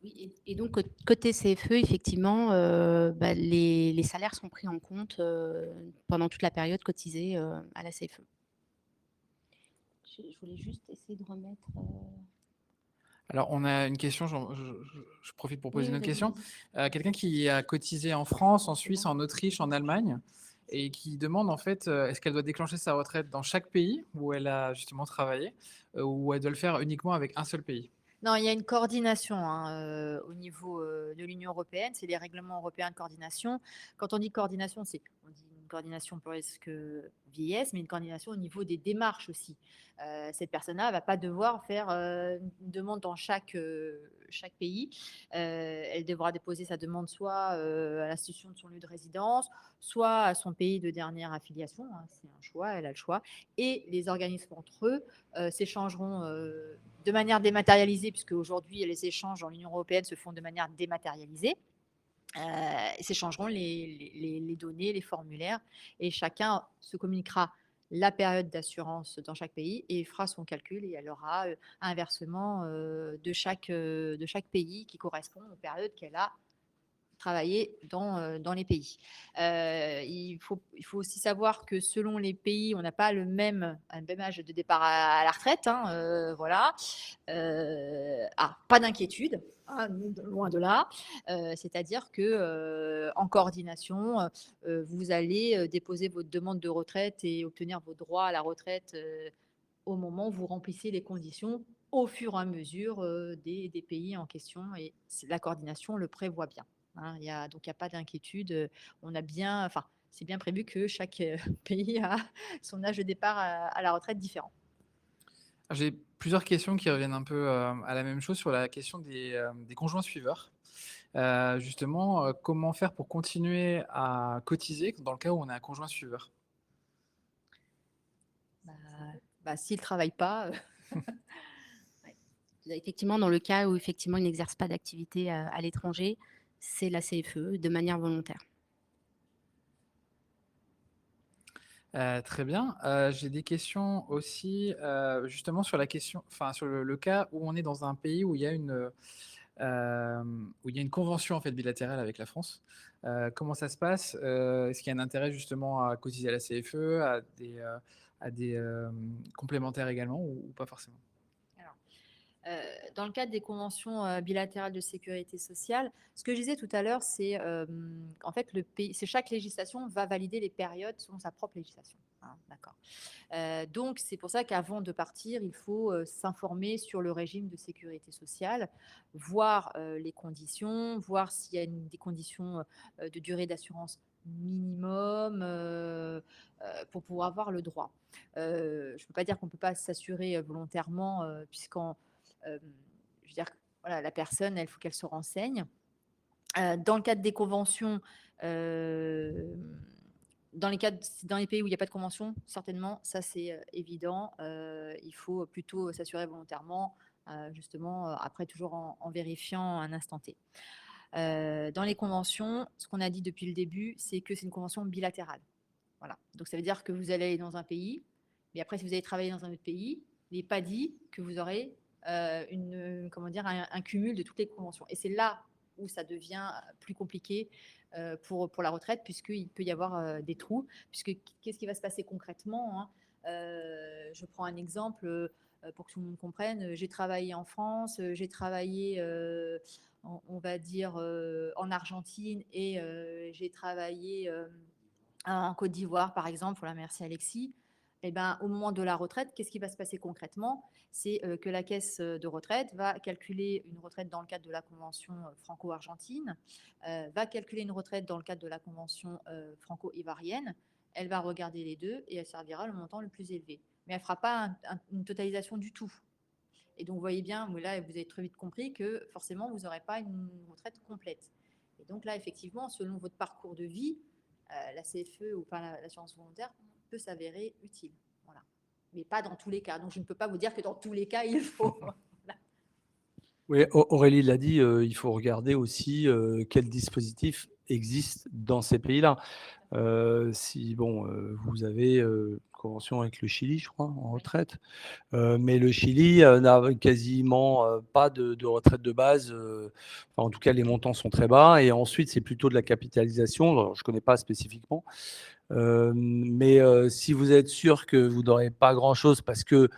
Oui, et donc, côté CFE, effectivement, les salaires sont pris en compte pendant toute la période cotisée à la CFE. Je voulais juste essayer de remettre... Alors, on a une question, je profite pour poser Oui, une autre vas-y, question. Quelqu'un qui a cotisé en France, en Suisse, en Autriche, en Allemagne, et qui demande en fait, est-ce qu'elle doit déclencher sa retraite dans chaque pays où elle a justement travaillé, ou elle doit le faire uniquement avec un seul pays? Non, il y a une coordination au niveau de l'Union européenne, c'est les règlements européens de coordination. Quand on dit coordination, on dit une coordination pour risque vieillesse, mais une coordination au niveau des démarches aussi. Cette personne-là ne va pas devoir faire une demande dans chaque pays. Elle devra déposer sa demande soit à l'institution de son lieu de résidence, soit à son pays de dernière affiliation. C'est un choix, elle a le choix. Et les organismes entre eux s'échangeront de manière dématérialisée, puisque aujourd'hui les échanges dans l'Union européenne se font de manière dématérialisée. S'échangeront les données, les formulaires, et chacun se communiquera la période d'assurance dans chaque pays et fera son calcul, et elle aura un versement de chaque pays qui correspond aux périodes qu'elle a travaillé dans les pays. Il faut aussi savoir que selon les pays, on n'a pas un même âge de départ à la retraite. Voilà. Pas d'inquiétude. Ah, loin de là. C'est-à-dire que en coordination, vous allez déposer votre demande de retraite et obtenir vos droits à la retraite au moment où vous remplissez les conditions au fur et à mesure des pays en question. Et la coordination le prévoit bien. Hein. Donc, il n'y a pas d'inquiétude. On a bien, enfin, c'est bien prévu que chaque pays a son âge de départ à la retraite différent. J'ai plusieurs questions qui reviennent un peu à la même chose sur la question des conjoints suiveurs. Justement, comment faire pour continuer à cotiser dans le cas où on a un conjoint suiveur? S'il ne travaille pas, Ouais. Effectivement, dans le cas où effectivement, il n'exerce pas d'activité à l'étranger, c'est la CFE de manière volontaire. Très bien. J'ai des questions aussi justement sur la question, enfin sur le cas où on est dans un pays où il y a une convention en fait bilatérale avec la France. Comment ça se passe? Est-ce qu'il y a un intérêt justement à cotiser à la CFE, à des complémentaires également ou pas forcément? dans le cadre des conventions bilatérales de sécurité sociale, ce que je disais tout à l'heure, c'est en fait chaque législation va valider les périodes selon sa propre législation. Hein, d'accord. Donc c'est pour ça qu'avant de partir, il faut s'informer sur le régime de sécurité sociale, voir les conditions, voir s'il y a des conditions de durée d'assurance minimum pour pouvoir avoir le droit. Je ne peux pas dire qu'on ne peut pas s'assurer volontairement puisqu'en je veux dire, voilà, la personne, il faut qu'elle se renseigne. Dans le cadre des conventions, dans les pays où il n'y a pas de convention, certainement, ça c'est évident. Il faut plutôt s'assurer volontairement, justement, après toujours en vérifiant un instant T. Dans les conventions, ce qu'on a dit depuis le début, c'est que c'est une convention bilatérale. Voilà. Donc ça veut dire que vous allez aller dans un pays, mais après, si vous allez travailler dans un autre pays, il n'est pas dit que vous aurez un cumul de toutes les conventions. Et c'est là où ça devient plus compliqué pour la retraite, puisqu'il peut y avoir des trous. Puisque qu'est-ce qui va se passer concrètement, hein? Je prends un exemple pour que tout le monde comprenne. J'ai travaillé en France, j'ai travaillé, on va dire, en Argentine et j'ai travaillé en Côte d'Ivoire, par exemple. Voilà, merci Alexis. Eh ben, au moment de la retraite, qu'est-ce qui va se passer concrètement? C'est que la caisse de retraite va calculer une retraite dans le cadre de la convention franco-argentine, va calculer une retraite dans le cadre de la convention franco-ivoirienne. Elle va regarder les deux et elle servira le montant le plus élevé. Mais elle ne fera pas une totalisation du tout. Et donc, vous voyez bien, là, vous avez très vite compris que forcément, vous n'aurez pas une retraite complète. Et donc là, effectivement, selon votre parcours de vie, la CFE ou pas l'assurance volontaire peut s'avérer utile. Voilà. Mais pas dans tous les cas. Donc, je ne peux pas vous dire que dans tous les cas, il faut. Voilà. Oui, Aurélie l'a dit, il faut regarder aussi quel dispositif existe dans ces pays-là. Si vous avez une convention avec le Chili, je crois, en retraite, mais le Chili n'a quasiment pas de retraite de base. En tout cas, les montants sont très bas. Et ensuite, c'est plutôt de la capitalisation. Alors, je ne connais pas spécifiquement. Mais si vous êtes sûr que vous n'aurez pas grand-chose parce que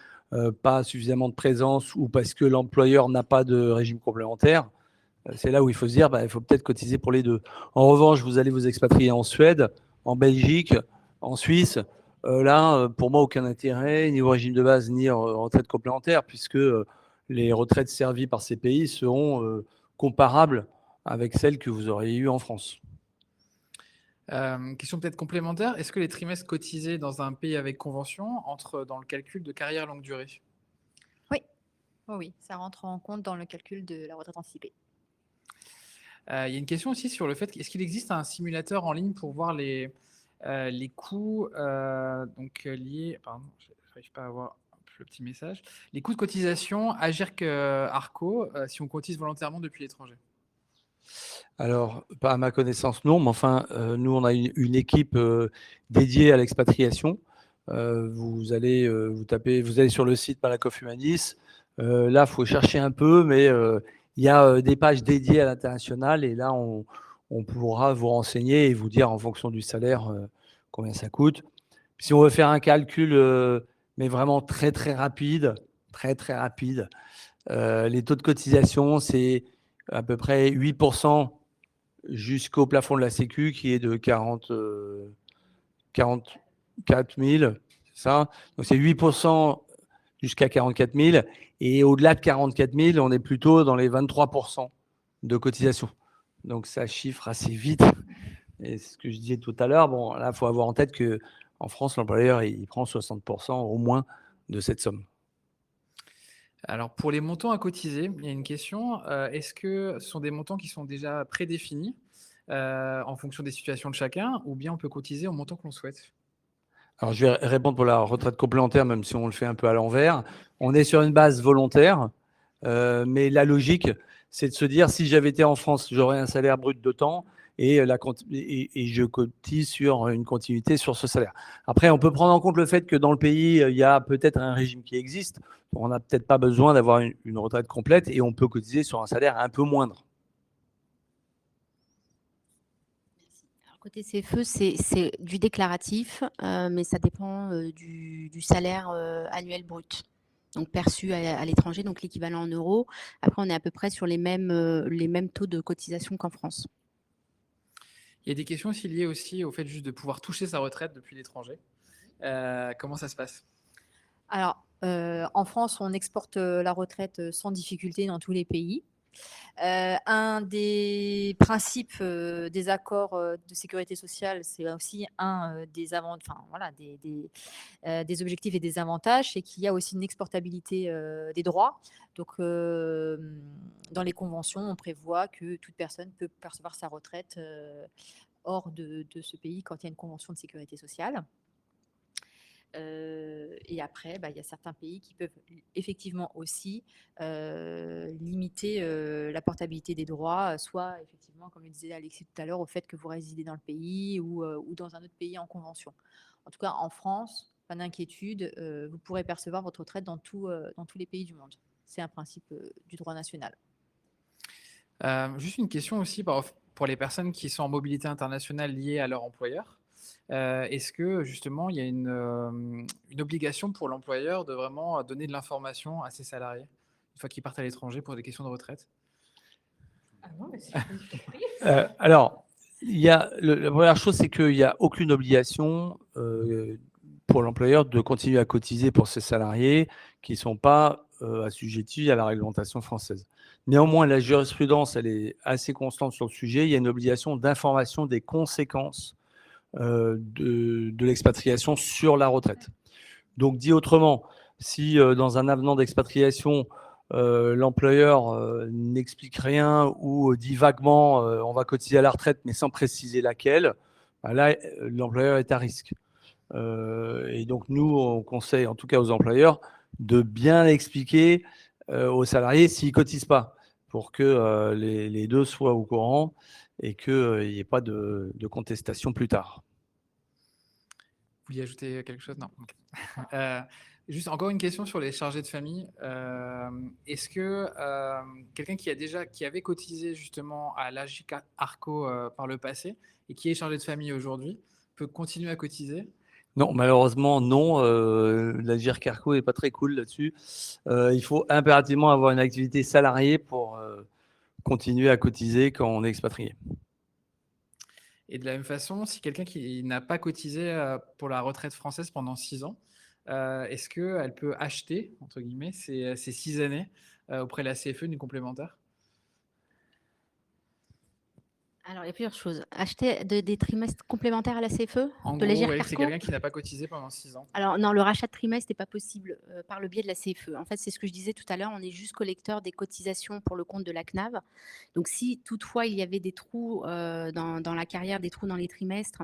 pas suffisamment de présence ou parce que l'employeur n'a pas de régime complémentaire, c'est là où il faut se dire il faut peut-être cotiser pour les deux. En revanche, vous allez vous expatrier en Suède, en Belgique, en Suisse. Là, pour moi, aucun intérêt, ni au régime de base, ni en retraite complémentaire, puisque les retraites servies par ces pays seront comparables avec celles que vous auriez eues en France. Question peut-être complémentaire. Est-ce que les trimestres cotisés dans un pays avec convention entrent dans le calcul de carrière longue durée? Oui, ça rentre en compte dans le calcul de la retraite anticipée. Il y a une question aussi sur le fait, est-ce qu'il existe un simulateur en ligne pour voir les coûts liés, pardon, je n'arrive pas à voir le petit message, les coûts de cotisation Agirc Arco si on cotise volontairement depuis l'étranger? Alors, pas à ma connaissance, non, mais enfin, nous, on a une équipe dédiée à l'expatriation. Vous allez sur le site Malakoff Humanis. Là, il faut chercher un peu, mais il y a des pages dédiées à l'international et là, on pourra vous renseigner et vous dire en fonction du salaire combien ça coûte. Si on veut faire un calcul, mais vraiment très, très rapide, les taux de cotisation, c'est à peu près 8% jusqu'au plafond de la Sécu qui est de 44 000, c'est ça. Donc c'est 8% jusqu'à 44 000 et au-delà de 44 000, on est plutôt dans les 23% de cotisation. Donc ça chiffre assez vite. Et c'est ce que je disais tout à l'heure. Bon, là, il faut avoir en tête qu'en France, l'employeur, il prend 60% au moins de cette somme. Alors, pour les montants à cotiser, il y a une question. Est-ce que ce sont des montants qui sont déjà prédéfinis en fonction des situations de chacun, ou bien on peut cotiser au montant que l'on souhaite? Alors, je vais répondre pour la retraite complémentaire, même si on le fait un peu à l'envers. On est sur une base volontaire, mais la logique, c'est de se dire, si j'avais été en France, j'aurais un salaire brut de temps et je cotise sur une continuité sur ce salaire. Après, on peut prendre en compte le fait que dans le pays, il y a peut-être un régime qui existe. On n'a peut-être pas besoin d'avoir une retraite complète et on peut cotiser sur un salaire un peu moindre. Alors, côté CFE, c'est du déclaratif, mais ça dépend du salaire annuel brut, donc perçu à l'étranger, donc l'équivalent en euros. Après, on est à peu près sur les mêmes taux de cotisation qu'en France. Il y a des questions aussi liées aussi au fait juste de pouvoir toucher sa retraite depuis l'étranger. Comment ça se passe? Alors, en France, on exporte la retraite sans difficulté dans tous les pays. Un des principes des accords de sécurité sociale, c'est aussi un des objectifs et des avantages, c'est qu'il y a aussi une exportabilité des droits. Donc, dans les conventions, on prévoit que toute personne peut percevoir sa retraite hors de ce pays quand il y a une convention de sécurité sociale. Et après, il y a certains pays qui peuvent effectivement aussi limiter la portabilité des droits, soit effectivement, comme le disait Alexis tout à l'heure, au fait que vous résidez dans le pays ou dans un autre pays en convention. En tout cas, en France, pas d'inquiétude, vous pourrez percevoir votre retraite dans tous les pays du monde. C'est un principe du droit national. Juste une question aussi pour les personnes qui sont en mobilité internationale liées à leur employeur. Est-ce que justement il y a une obligation pour l'employeur de vraiment donner de l'information à ses salariés une fois qu'ils partent à l'étranger pour des questions de retraite? Ah non, mais c'est Alors, la première chose, c'est qu'il n'y a aucune obligation pour l'employeur de continuer à cotiser pour ses salariés qui ne sont pas assujettis à la réglementation française. Néanmoins, la jurisprudence, elle est assez constante sur le sujet. Il y a une obligation d'information des conséquences de l'expatriation sur la retraite. Donc, dit autrement, si dans un avenant d'expatriation, l'employeur n'explique rien ou dit vaguement on va cotiser à la retraite mais sans préciser laquelle, là, l'employeur est à risque. Et donc, nous, on conseille en tout cas aux employeurs de bien expliquer aux salariés s'ils ne cotisent pas pour que les deux soient au courant et qu'il n'y ait pas de contestation plus tard. Vous vouliez ajouter quelque chose? Non. Okay. Juste encore une question sur les chargés de famille. Est-ce que quelqu'un qui avait cotisé justement à l'AGIC Arco par le passé et qui est chargé de famille aujourd'hui peut continuer à cotiser? Non, malheureusement, non. L'Agir Carco n'est pas très cool là-dessus. Il faut impérativement avoir une activité salariée pour continuer à cotiser quand on est expatrié. Et de la même façon, si quelqu'un qui n'a pas cotisé pour la retraite française pendant 6 ans, est-ce qu'elle peut acheter, entre guillemets, ces 6 années auprès de la CFE d'une complémentaire? Alors, il y a plusieurs choses. Acheter des trimestres complémentaires à la CFE En de gros, l'Agir c'est Carco. quelqu'un qui n'a pas cotisé pendant 6 ans. Alors non, le rachat de trimestre n'est pas possible par le biais de la CFE. En fait, c'est ce que je disais tout à l'heure, on est juste collecteur des cotisations pour le compte de la CNAV. Donc si toutefois il y avait des trous dans la carrière, des trous dans les trimestres,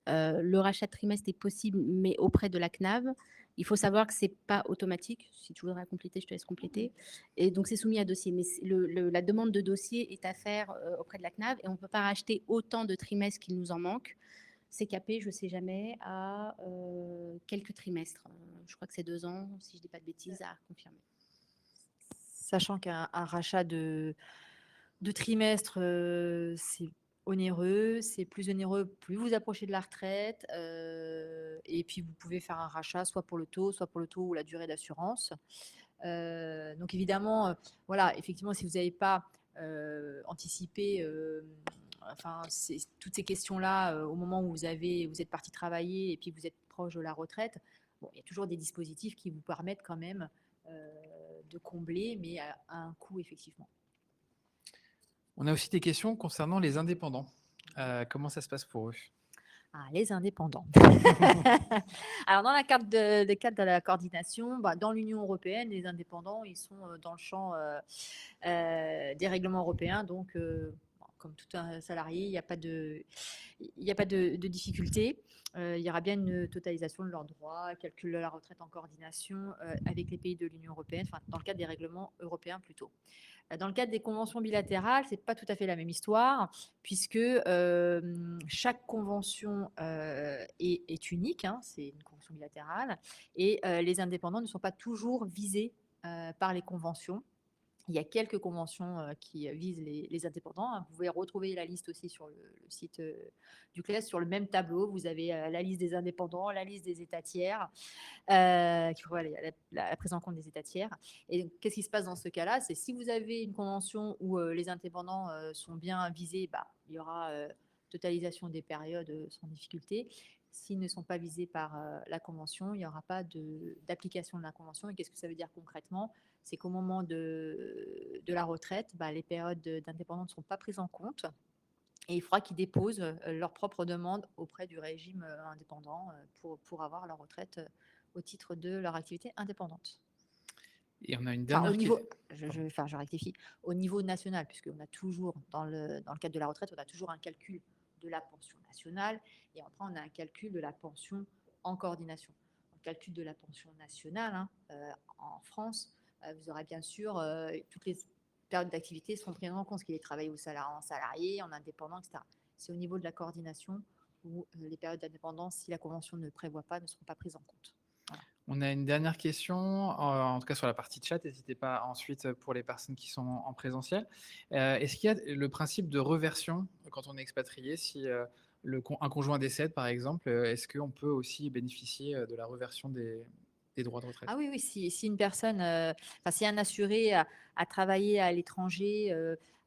le rachat de trimestre est possible, mais auprès de la CNAV. Il faut savoir que ce n'est pas automatique. Si tu voudrais compléter, je te laisse compléter. Et donc, c'est soumis à dossier. Mais la demande de dossier est à faire auprès de la CNAV et on ne peut pas racheter autant de trimestres qu'il nous en manque. C'est capé, je ne sais jamais, à quelques trimestres. Je crois que c'est 2 ans, si je ne dis pas de bêtises, à confirmer. Sachant qu'un rachat de trimestre, c'est onéreux, c'est plus onéreux plus vous approchez de la retraite, et puis vous pouvez faire un rachat soit pour le taux ou la durée d'assurance. Donc évidemment, voilà, effectivement, si vous n'avez pas anticiper toutes ces questions-là au moment où vous êtes parti travailler et puis vous êtes proche de la retraite. Bon, il y a toujours des dispositifs qui vous permettent quand même de combler, mais à un coût, effectivement. On a aussi des questions concernant les indépendants. Comment ça se passe pour eux? Les indépendants. Alors, dans le cadre de la coordination, dans l'Union européenne, les indépendants, ils sont dans le champ des règlements européens. Donc, comme tout un salarié, il n'y a pas de difficulté. Il y aura bien une totalisation de leurs droits, calcul de la retraite en coordination avec les pays de l'Union européenne, enfin, dans le cadre des règlements européens plutôt. Dans le cadre des conventions bilatérales, ce n'est pas tout à fait la même histoire, puisque chaque convention est unique, hein, c'est une convention bilatérale, et les indépendants ne sont pas toujours visés par les conventions. Il y a quelques conventions qui visent les indépendants. Vous pouvez retrouver la liste aussi sur le site du CLES. Sur le même tableau, vous avez la liste des indépendants, la liste des États tiers, la prise en compte des États tiers. Et qu'est-ce qui se passe dans ce cas-là? C'est si vous avez une convention où les indépendants sont bien visés, il y aura totalisation des périodes sans difficulté. S'ils ne sont pas visés par la convention, il n'y aura pas d'application de la convention. Et qu'est-ce que ça veut dire concrètement? C'est qu'au moment de la retraite, les périodes d'indépendance ne seront pas prises en compte. Et il faudra qu'ils déposent leur propre demande auprès du régime indépendant pour avoir leur retraite au titre de leur activité indépendante. Et on a une dernière question. Je rectifie. Au niveau national, puisqu'on a toujours, dans le cadre de la retraite, on a toujours un calcul de la pension nationale et après on a un calcul de la pension en coordination. Le calcul de la pension nationale en France, vous aurez bien sûr toutes les périodes d'activité seront prises en compte, ce qui est travaillé en salarié, en indépendant, etc. C'est au niveau de la coordination où les périodes d'indépendance, si la convention ne prévoit pas, ne seront pas prises en compte. Voilà. On a une dernière question, en tout cas sur la partie chat. N'hésitez pas ensuite pour les personnes qui sont en présentiel. Est-ce qu'il y a le principe de reversion quand on est expatrié? Si un conjoint décède, par exemple, est-ce qu'on peut aussi bénéficier de la reversion des droits de retraite? Ah oui, si une personne, si un assuré a travaillé à l'étranger,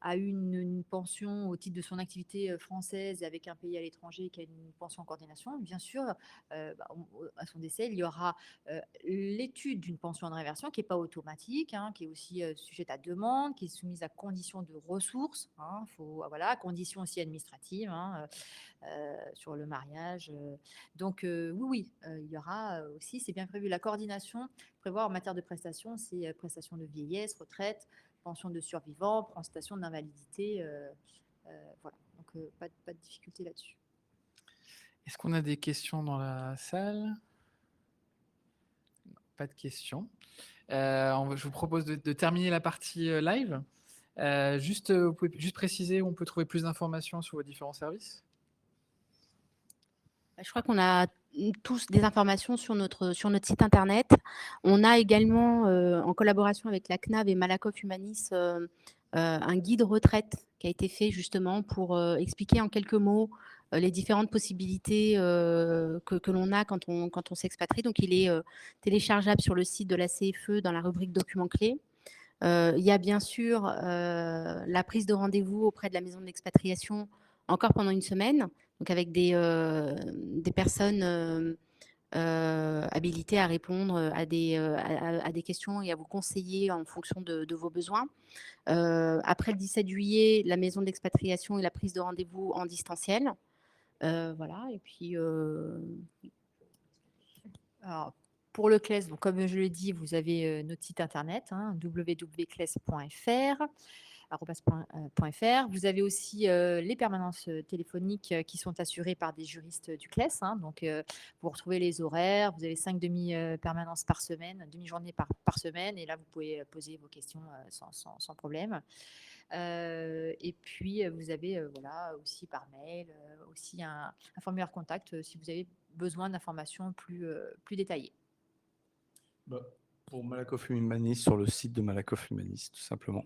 a eu une pension au titre de son activité française avec un pays à l'étranger qui a une pension en coordination, bien sûr, à son décès, il y aura l'étude d'une pension de réversion qui n'est pas automatique, qui est aussi sujette à demande, qui est soumise à conditions de ressources, conditions aussi administratives sur le mariage. Donc oui, il y aura aussi, c'est bien prévu, la coordination prévoit en matière de prestations, c'est prestations de vieillesse, retraite, pension de survivant, prestation d'invalidité. Voilà, donc pas de difficulté là-dessus. Est-ce qu'on a des questions dans la salle? Non, pas de questions. Je vous propose de terminer la partie live. Vous pouvez juste préciser où on peut trouver plus d'informations sur vos différents services? Je crois qu'on a tous des informations sur notre site internet. On a également, en collaboration avec la CNAV et Malakoff Humanis, un guide retraite qui a été fait justement pour expliquer en quelques mots les différentes possibilités que l'on a quand on s'expatrie. Donc, il est téléchargeable sur le site de la CFE dans la rubrique documents clés. Il y a bien sûr la prise de rendez-vous auprès de la maison de l'expatriation encore pendant une semaine, donc avec des personnes habilitées à répondre à des questions et à vous conseiller en fonction de vos besoins. Après le 17 juillet, la maison d'expatriation et la prise de rendez-vous en distanciel. Voilà, et puis... Alors, pour le CLES, donc, comme je l'ai dit, vous avez notre site internet, www.cles.fr. Vous avez aussi les permanences téléphoniques qui sont assurées par des juristes du CLES. Donc, vous retrouvez les horaires. Vous avez 5 demi-permanences par semaine, demi-journées par semaine. Et là, vous pouvez poser vos questions sans problème. Et puis, vous avez aussi par mail, aussi un formulaire contact si vous avez besoin d'informations plus détaillées. Pour Malakoff Humanis, sur le site de Malakoff Humanis, tout simplement.